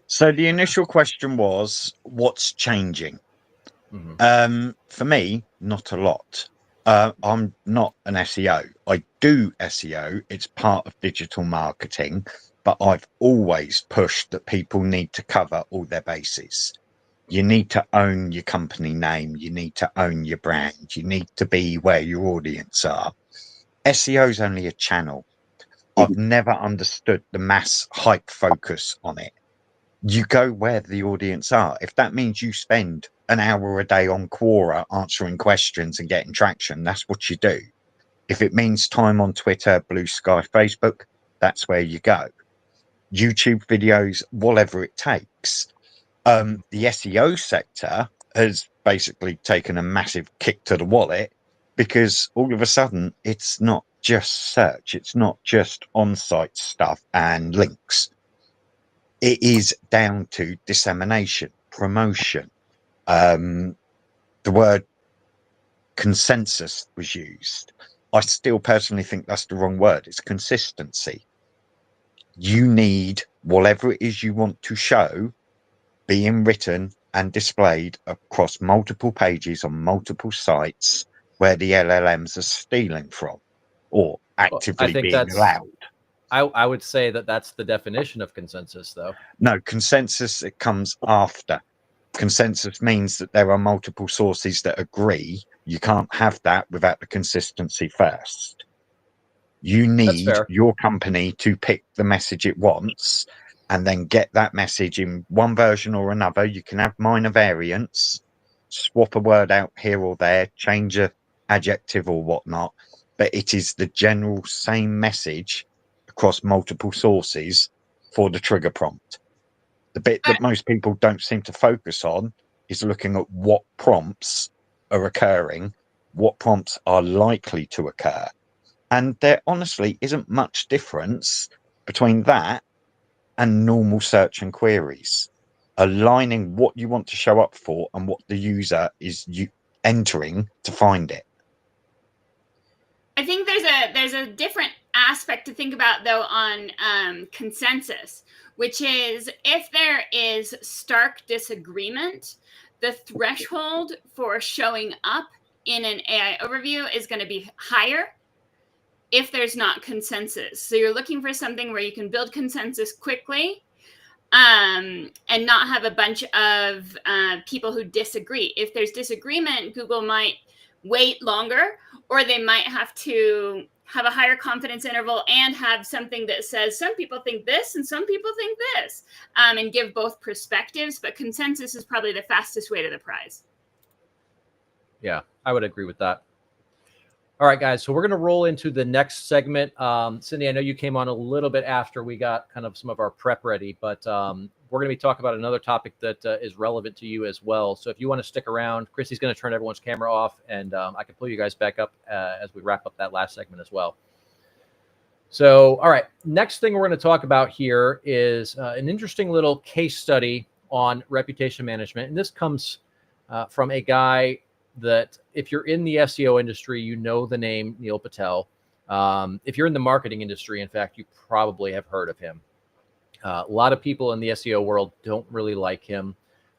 So the initial question was, what's changing? Mm-hmm. For me, not a lot. I'm not an SEO. I do SEO. It's part of digital marketing, but I've always pushed that people need to cover all their bases. You need to own your company name. You need to own your brand. You need to be where your audience are. SEO is only a channel. I've never understood the mass hype focus on it. You go where the audience are. If that means you spend an hour a day on Quora answering questions and getting traction, that's what you do. If it means time on Twitter, Blue Sky, Facebook, that's where you go. YouTube videos, whatever it takes. The SEO sector has basically taken a massive kick to the wallet because all of a sudden it's not just search, it's not just on-site stuff and links. It is down to dissemination, promotion. The word consensus was used. I still personally think that's the wrong word. It's consistency. You need whatever it is you want to show being written and displayed across multiple pages on multiple sites where the LLMs are stealing from or actively being allowed. I would say that that's the definition of consensus, though. No, consensus, it comes after. Consensus means that there are multiple sources that agree. You can't have that without the consistency first. You need your company to pick the message it wants and then get that message in one version or another. You can have minor variants, swap a word out here or there, change an adjective or whatnot, but it is the general same message across multiple sources for the trigger prompt. The bit that most people don't seem to focus on is looking at what prompts are occurring, what prompts are likely to occur. And there honestly isn't much difference between that and normal search and queries. Aligning what you want to show up for and what the user is entering to find it. I think there's a different aspect to think about, though, on consensus, which is if there is stark disagreement, the threshold for showing up in an AI overview is going to be higher if there's not consensus. So you're looking for something where you can build consensus quickly and not have a bunch of people who disagree. If there's disagreement, Google might wait longer, or they might have to have a higher confidence interval and have something that says some people think this and some people think this, and give both perspectives. But consensus is probably the fastest way to the prize. Yeah, I would agree with that. All right, guys, so we're going to roll into the next segment. Cindy, I know you came on a little bit after we got kind of some of our prep ready, but we're going to be talking about another topic that is relevant to you as well. So if you want to stick around, Christy's going to turn everyone's camera off, and I can pull you guys back up as we wrap up that last segment as well. So, all right, next thing we're going to talk about here is an interesting little case study on reputation management. And this comes from a guy that if you're in the SEO industry, you know the name Neil Patel. If you're in the marketing industry, in fact, you probably have heard of him. A lot of people in the SEO world don't really like him.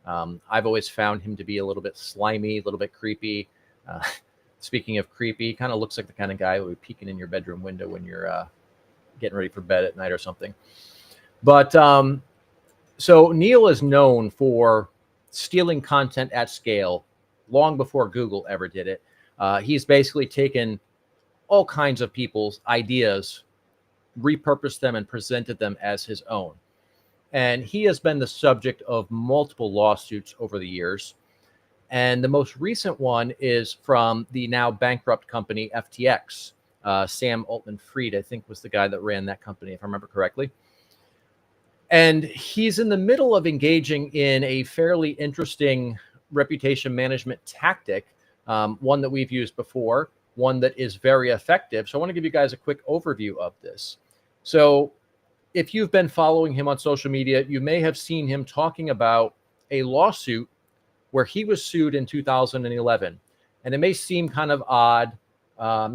I've always found him to be a little bit slimy, a little bit creepy. Speaking of creepy, kind of looks like the kind of guy who would be peeking in your bedroom window when you're getting ready for bed at night or something. But so Neil is known for stealing content at scale long before Google ever did it. He's basically taken all kinds of people's ideas, repurposed them, and presented them as his own. And he has been the subject of multiple lawsuits over the years. And the most recent one is from the now bankrupt company FTX. Sam Altman-Fried, I think, was the guy that ran that company, if I remember correctly. And he's in the middle of engaging in a fairly interesting reputation management tactic, one that we've used before, one that is very effective. So I want to give you guys a quick overview of this. So if you've been following him on social media, you may have seen him talking about a lawsuit where he was sued in 2011. And it may seem kind of odd.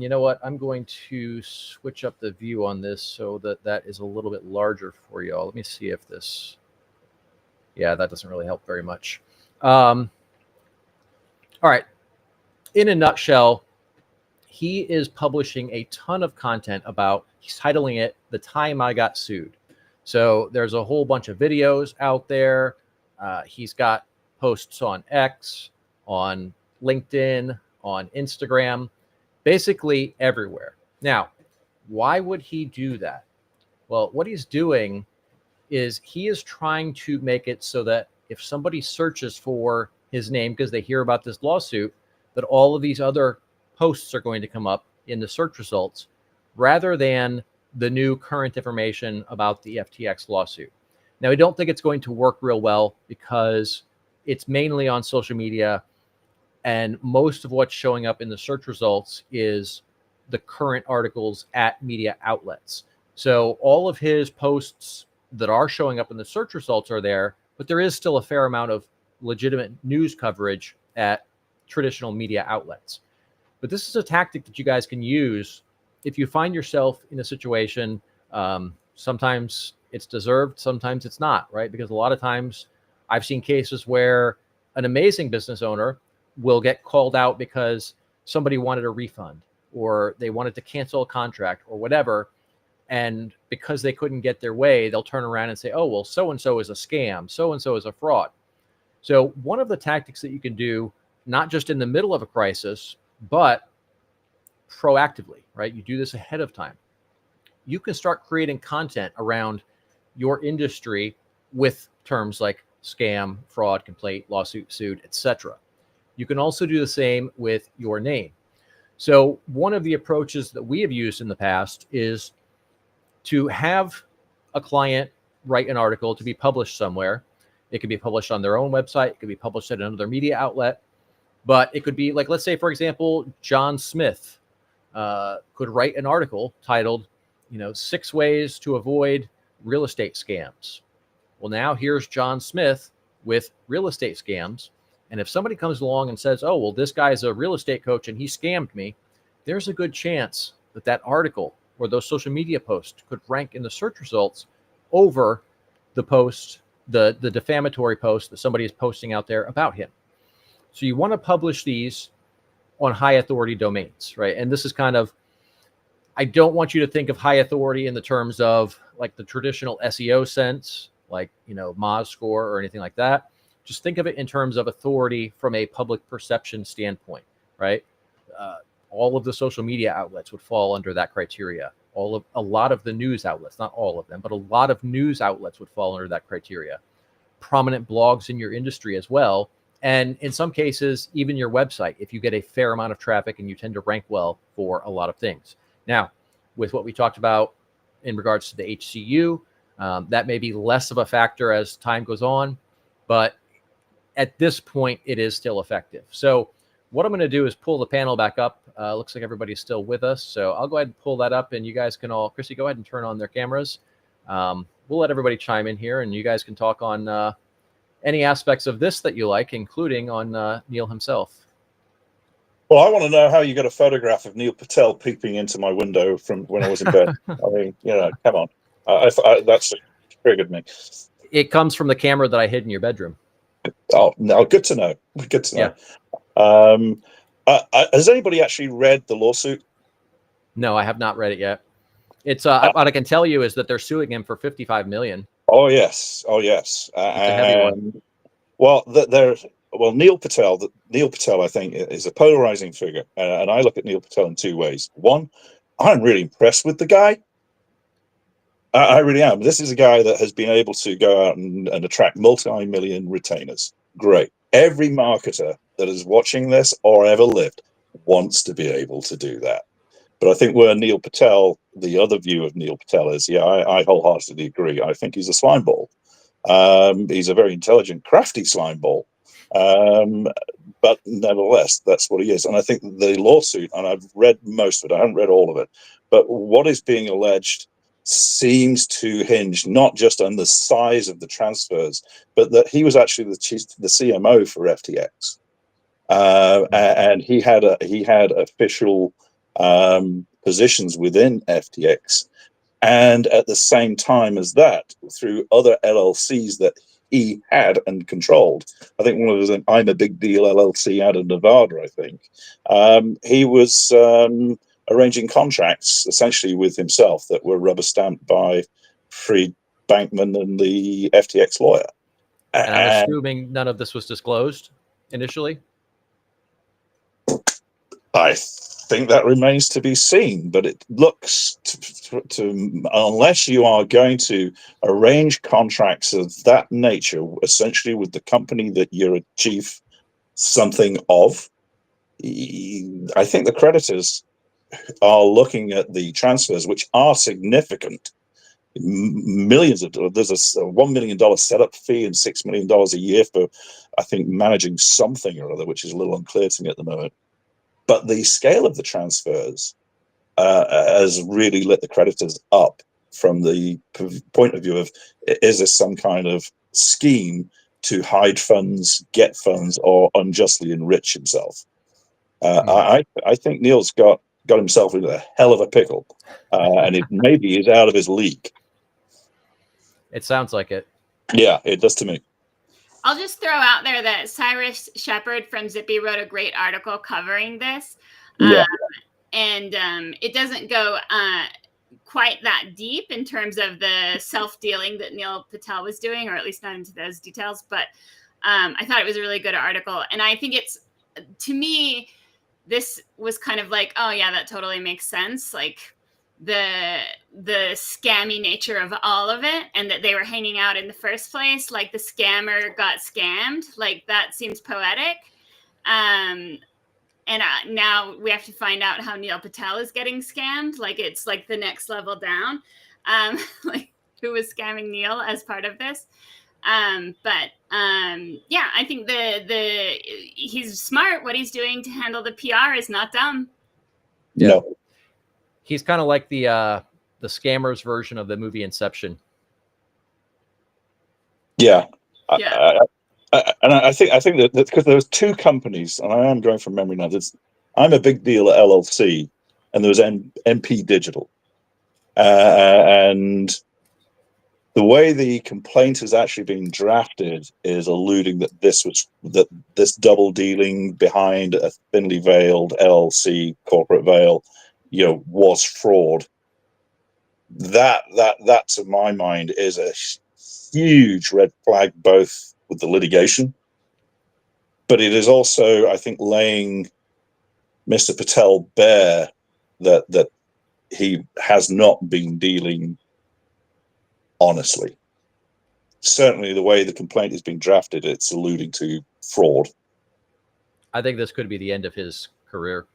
You know what? I'm going to switch up the view on this so that that is a little bit larger for y'all. Let me see if this, yeah, that doesn't really help very much. All right. In a nutshell, he is publishing a ton of content about, he's titling it, The Time I Got Sued. So there's a whole bunch of videos out there. He's got posts on X, on LinkedIn, on Instagram, basically everywhere. Now, why would he do that? Well, what he's doing is he is trying to make it so that if somebody searches for his name because they hear about this lawsuit, that all of these other posts are going to come up in the search results rather than the new current information about the FTX lawsuit. Now, I don't think it's going to work real well because it's mainly on social media, and most of what's showing up in the search results is the current articles at media outlets. So all of his posts that are showing up in the search results are there, but there is still a fair amount of legitimate news coverage at traditional media outlets. But this is a tactic that you guys can use if you find yourself in a situation. Sometimes it's deserved, sometimes it's not, right? Because a lot of times I've seen cases where an amazing business owner will get called out because somebody wanted a refund or they wanted to cancel a contract or whatever. And because they couldn't get their way, they'll turn around and say, oh, well, so-and-so is a scam. So-and-so is a fraud. So one of the tactics that you can do, not just in the middle of a crisis, but proactively, right? You do this ahead of time. You can start creating content around your industry with terms like scam, fraud, complaint, lawsuit, sued, etc. You can also do the same with your name. So one of the approaches that we have used in the past is to have a client write an article to be published somewhere. It could be published on their own website. It could be published at another media outlet. But it could be like, let's say, for example, John Smith could write an article titled, 6 ways to avoid real estate scams. Well, now here's John Smith with real estate scams. And if somebody comes along and says, oh, well, this guy's a real estate coach and he scammed me, there's a good chance that that article or those social media posts could rank in the search results over the post, the defamatory post that somebody is posting out there about him. So you want to publish these on high authority domains, right? And this is kind of, I don't want you to think of high authority in the terms of like the traditional SEO sense, like, Moz score or anything like that. Just think of it in terms of authority from a public perception standpoint, right? All of the social media outlets would fall under that criteria. A lot of the news outlets, not all of them, but a lot of news outlets would fall under that criteria. Prominent blogs in your industry as well. And in some cases, even your website, if you get a fair amount of traffic and you tend to rank well for a lot of things. Now, with what we talked about in regards to the HCU, that may be less of a factor as time goes on, but at this point, it is still effective. So what I'm going to do is pull the panel back up. Looks like everybody's still with us. So I'll go ahead and pull that up, and you guys can all, Chrissy, go ahead and turn on their cameras. We'll let everybody chime in here, and you guys can talk on any aspects of this that you like, including on Neil himself. Well, I want to know how you got a photograph of Neil Patel peeping into my window from when I was in bed. I mean, come on. That's triggered me. It comes from the camera that I hid in your bedroom. Oh, no, good to know. Good to know. Yeah. Has anybody actually read the lawsuit? No, I have not read it yet. It's what I can tell you is that they're suing him for $55 million. Oh yes, it's a heavy one. Well, Neil Patel, I think, is a polarizing figure, and I look at Neil Patel in 2 ways. One, I'm really impressed with the guy. I really am. This is a guy that has been able to go out and attract multi-million retainers. Great. Every marketer that is watching this or ever lived wants to be able to do that. But I think where Neil Patel, the other view of Neil Patel is, I wholeheartedly agree. I think he's a slime ball. He's a very intelligent, crafty slime ball. But nevertheless, that's what he is. And I think the lawsuit, and I've read most of it, I haven't read all of it, but what is being alleged seems to hinge not just on the size of the transfers, but that he was actually the CMO for FTX, and he had official positions within FTX, and at the same time as that, through other LLCs that he had and controlled. I think one of them, I'm a Big Deal LLC out of Nevada. I think he was arranging contracts essentially with himself that were rubber stamped by Freed Bankman and the FTX lawyer. And I'm assuming none of this was disclosed initially. I think that remains to be seen, but it looks to unless you are going to arrange contracts of that nature, essentially with the company that you're a chief something of, I think the creditors are looking at the transfers, which are significant. Millions of dollars. There's a $1 million setup fee and $6 million a year for, I think, managing something or other, which is a little unclear to me at the moment. But the scale of the transfers has really lit the creditors up from the point of view of, is this some kind of scheme to hide funds, get funds, or unjustly enrich himself? I think Neil's got himself into a hell of a pickle, and it maybe is out of his league. It sounds like it. Yeah, it does to me. I'll just throw out there that Cyrus Shepard from Zippy wrote a great article covering this. Yeah. And it doesn't go quite that deep in terms of the self-dealing that Neil Patel was doing, or at least not into those details. But I thought it was a really good article. And I think it's, to me, this was kind of like, oh, yeah, that totally makes sense. Like the scammy nature of all of it, and that they were hanging out in the first place. Like the scammer got scammed. Like that seems poetic. And now we have to find out how Neil Patel is getting scammed. Like it's like the next level down. Like who was scamming Neil as part of this? Yeah, I think he's smart. What he's doing to handle the PR is not dumb. Yeah. No. He's kind of like the scammers version of the movie Inception. Yeah. Yeah. I think that because there was two companies, and I am going from memory now. I'm a Big Deal at LLC, and there was MP Digital, and the way the complaint has actually been drafted is alluding that this double dealing behind a thinly veiled LLC corporate veil, was fraud. That to my mind is a huge red flag, both with the litigation, but it is also, I think, laying Mr. Patel bare that he has not been dealing honestly. Certainly the way the complaint is being drafted, it's alluding to fraud. I think this could be the end of his career.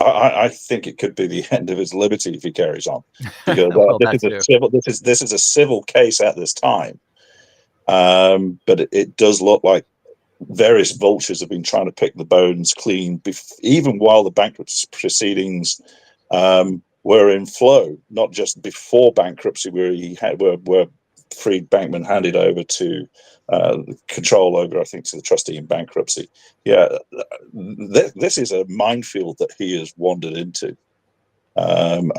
I think it could be the end of his liberty if he carries on, because Well, this is a civil case at this time. But it does look like various vultures have been trying to pick the bones clean, even while the bankruptcy proceedings were in flow, not just before bankruptcy, where Freed Bankman handed over to control over, I think, to the trustee in bankruptcy. Yeah, this is a minefield that he has wandered into, and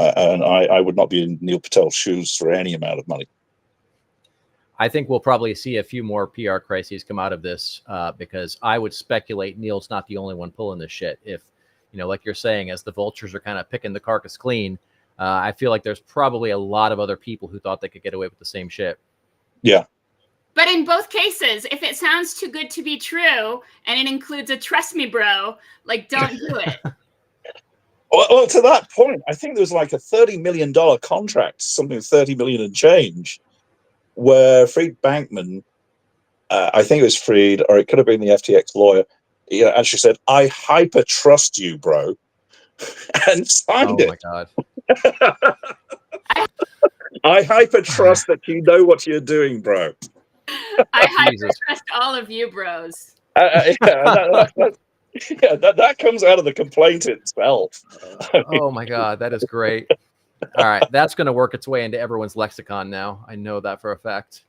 I would not be in Neil Patel's shoes for any amount of money. I think we'll probably see a few more PR crises come out of this, because I would speculate Neil's not the only one pulling this shit. If, like you're saying, as the vultures are kind of picking the carcass clean, I feel like there's probably a lot of other people who thought they could get away with the same shit. Yeah. But in both cases, if it sounds too good to be true and it includes a trust me, bro, like don't do it. Well, to that point, I think there was like a $30 million contract, something 30 million and change, where Freed Bankman, I think it was Freed, or it could have been the FTX lawyer, actually said, "I hyper trust you, bro," and signed it. Oh my God. I hyper trust that you know what you're doing, bro. I hyper trust all of you, bros. That comes out of the complaint itself. Oh my God, that is great. All right, that's going to work its way into everyone's lexicon now. I know that for a fact.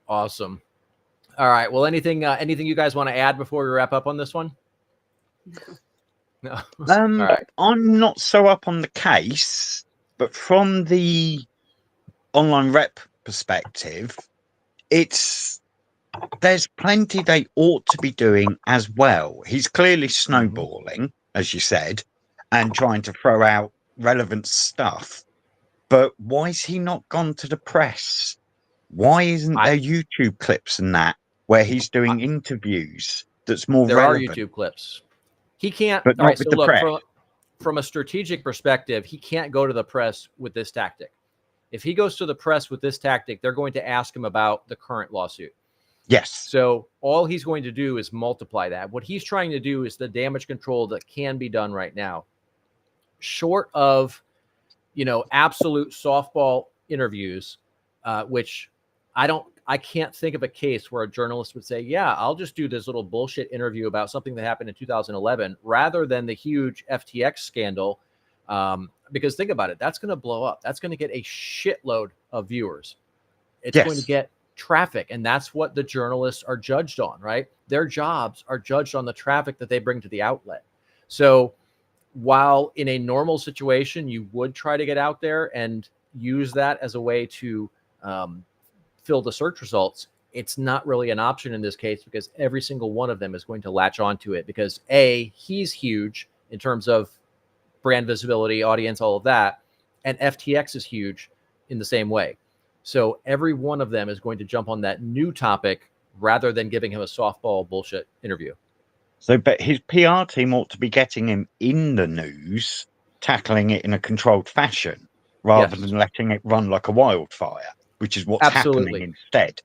Awesome. All right. Well, anything you guys want to add before we wrap up on this one? No. All right. I'm not so up on the case, but from the online rep perspective, there's plenty they ought to be doing as well. He's clearly snowballing, as you said, and trying to throw out relevant stuff. But why has he not gone to the press? Why isn't there YouTube clips and that where he's doing interviews that's more relevant? There are YouTube clips. He can't. But All not right. with So the look, press. from a strategic perspective, he can't go to the press with this tactic. If he goes to the press with this tactic, they're going to ask him about the current lawsuit. Yes. So all he's going to do is multiply that. What he's trying to do is the damage control that can be done right now, short of, absolute softball interviews, which I can't think of a case where a journalist would say, yeah, I'll just do this little bullshit interview about something that happened in 2011 rather than the huge FTX scandal. Because think about it, that's going to blow up. That's going to get a shitload of viewers. It's going to get traffic. And that's what the journalists are judged on, right? Their jobs are judged on the traffic that they bring to the outlet. So while in a normal situation, you would try to get out there and use that as a way to fill the search results, it's not really an option in this case because every single one of them is going to latch onto it because he's huge in terms of brand visibility, audience, all of that. And FTX is huge in the same way. So every one of them is going to jump on that new topic rather than giving him a softball bullshit interview. So, but his PR team ought to be getting him in the news, tackling it in a controlled fashion rather than letting it run like a wildfire, which is what's happening instead.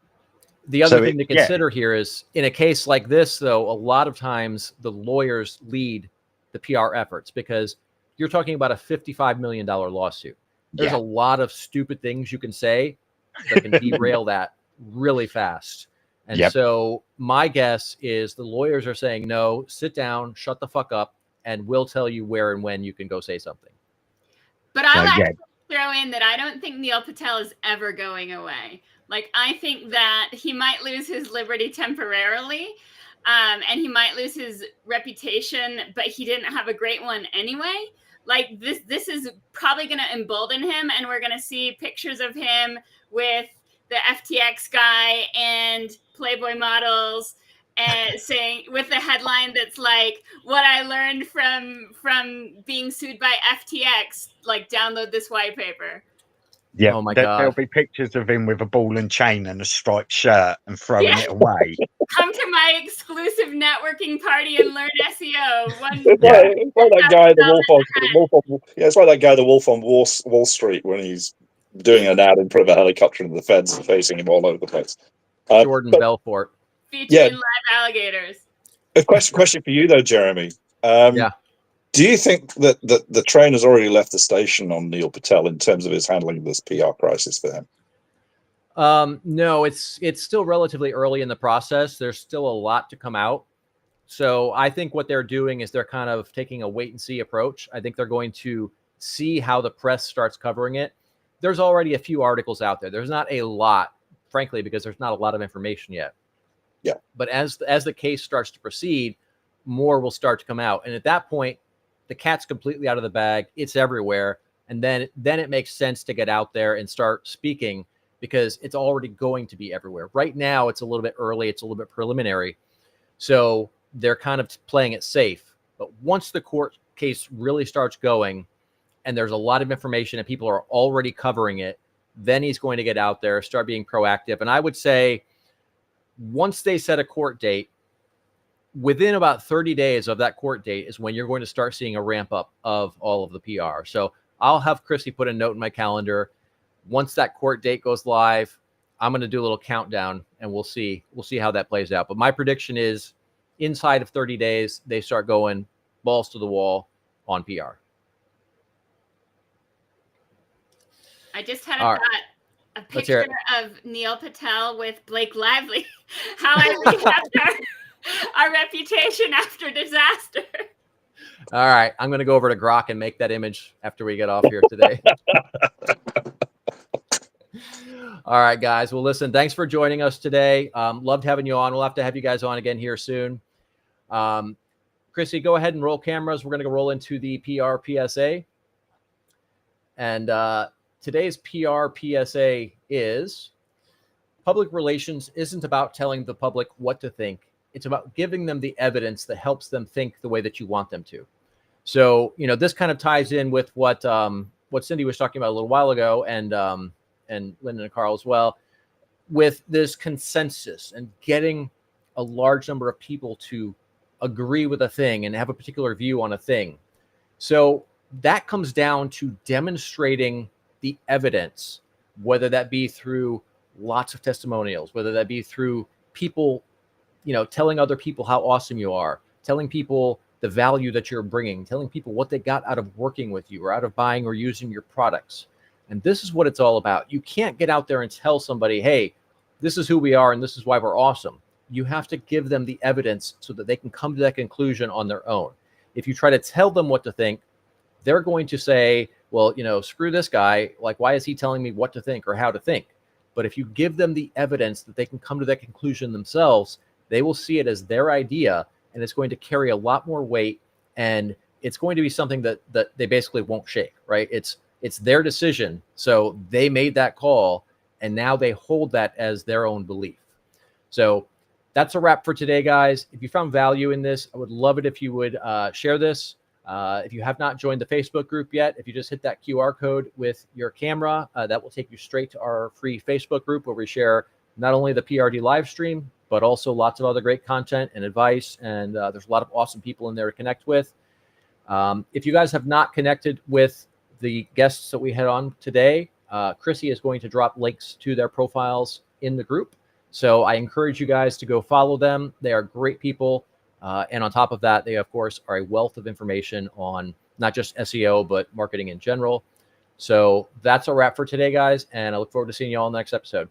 The other thing to consider here is in a case like this, though, a lot of times the lawyers lead the PR efforts because you're talking about a $55 million lawsuit. There's a lot of stupid things you can say that can derail that really fast. And so my guess is the lawyers are saying, no, sit down, shut the fuck up, and we'll tell you where and when you can go say something. But I'll actually throw in that I don't think Neil Patel is ever going away. Like, I think that he might lose his liberty temporarily, and he might lose his reputation, but he didn't have a great one anyway. Like, this is probably going to embolden him, and we're going to see pictures of him with the FTX guy and Playboy models and saying with the headline that's like, what I learned from being sued by FTX, like, download this white paper. Yeah, oh my God. There'll be pictures of him with a ball and chain and a striped shirt and throwing it away. Come to my exclusive networking party and learn SEO. It's like that guy, it's like that guy, the Wolf on Wall Street, when he's doing an ad in front of a helicopter and the feds are facing him all over the place. Jordan Belfort. Featuring live alligators. A question for you, though, Jeremy. Do you think that the train has already left the station on Neil Patel in terms of his handling of this PR crisis for him? No, it's still relatively early in the process. There's still a lot to come out. So I think what they're doing is they're kind of taking a wait and see approach. I think they're going to see how the press starts covering it. There's already a few articles out there. There's not a lot, frankly, because there's not a lot of information yet. Yeah. But as the case starts to proceed, more will start to come out. And at that point, the cat's completely out of the bag. It's everywhere. And then it makes sense to get out there and start speaking because it's already going to be everywhere. Right now, it's a little bit early. It's a little bit preliminary. So they're kind of playing it safe. But once the court case really starts going and there's a lot of information and people are already covering it, then he's going to get out there, start being proactive. And I would say once they set a court date, within about 30 days of that court date is when you're going to start seeing a ramp up of all of the PR. So I'll have Chrissy put a note in my calendar. Once that court date goes live, I'm going to do a little countdown and we'll see how that plays out. But my prediction is inside of 30 days, they start going balls to the wall on PR. I just had a picture of Neil Patel with Blake Lively. How I recapped our reputation after disaster. All right. I'm going to go over to Grok and make that image after we get off here today. All right, guys. Well, listen, thanks for joining us today. Loved having you on. We'll have to have you guys on again here soon. Chrissy, go ahead and roll cameras. We're going to go roll into the PR PSA. And today's PR PSA is public relations isn't about telling the public what to think. It's about giving them the evidence that helps them think the way that you want them to. So, this kind of ties in with what Cindy was talking about a little while ago, and Lyndon and Carl as well, with this consensus and getting a large number of people to agree with a thing and have a particular view on a thing. So that comes down to demonstrating the evidence, whether that be through lots of testimonials, whether that be through people, telling other people how awesome you are, telling people the value that you're bringing, telling people what they got out of working with you or out of buying or using your products. And this is what it's all about. You can't get out there and tell somebody, hey, this is who we are and this is why we're awesome. You have to give them the evidence so that they can come to that conclusion on their own. If you try to tell them what to think, they're going to say, well, screw this guy. Like, why is he telling me what to think or how to think? But if you give them the evidence that they can come to that conclusion themselves, they will see it as their idea, and it's going to carry a lot more weight, and it's going to be something that they basically won't shake, right? It's their decision. So they made that call, and now they hold that as their own belief. So that's a wrap for today, guys. If you found value in this, I would love it if you would share this. If you have not joined the Facebook group yet, if you just hit that QR code with your camera, that will take you straight to our free Facebook group where we share not only the PRD live stream, but also lots of other great content and advice. And there's a lot of awesome people in there to connect with. If you guys have not connected with the guests that we had on today, Chrissy is going to drop links to their profiles in the group. So I encourage you guys to go follow them. They are great people. And on top of that, they, of course, are a wealth of information on not just SEO, but marketing in general. So that's a wrap for today, guys. And I look forward to seeing you all in the next episode.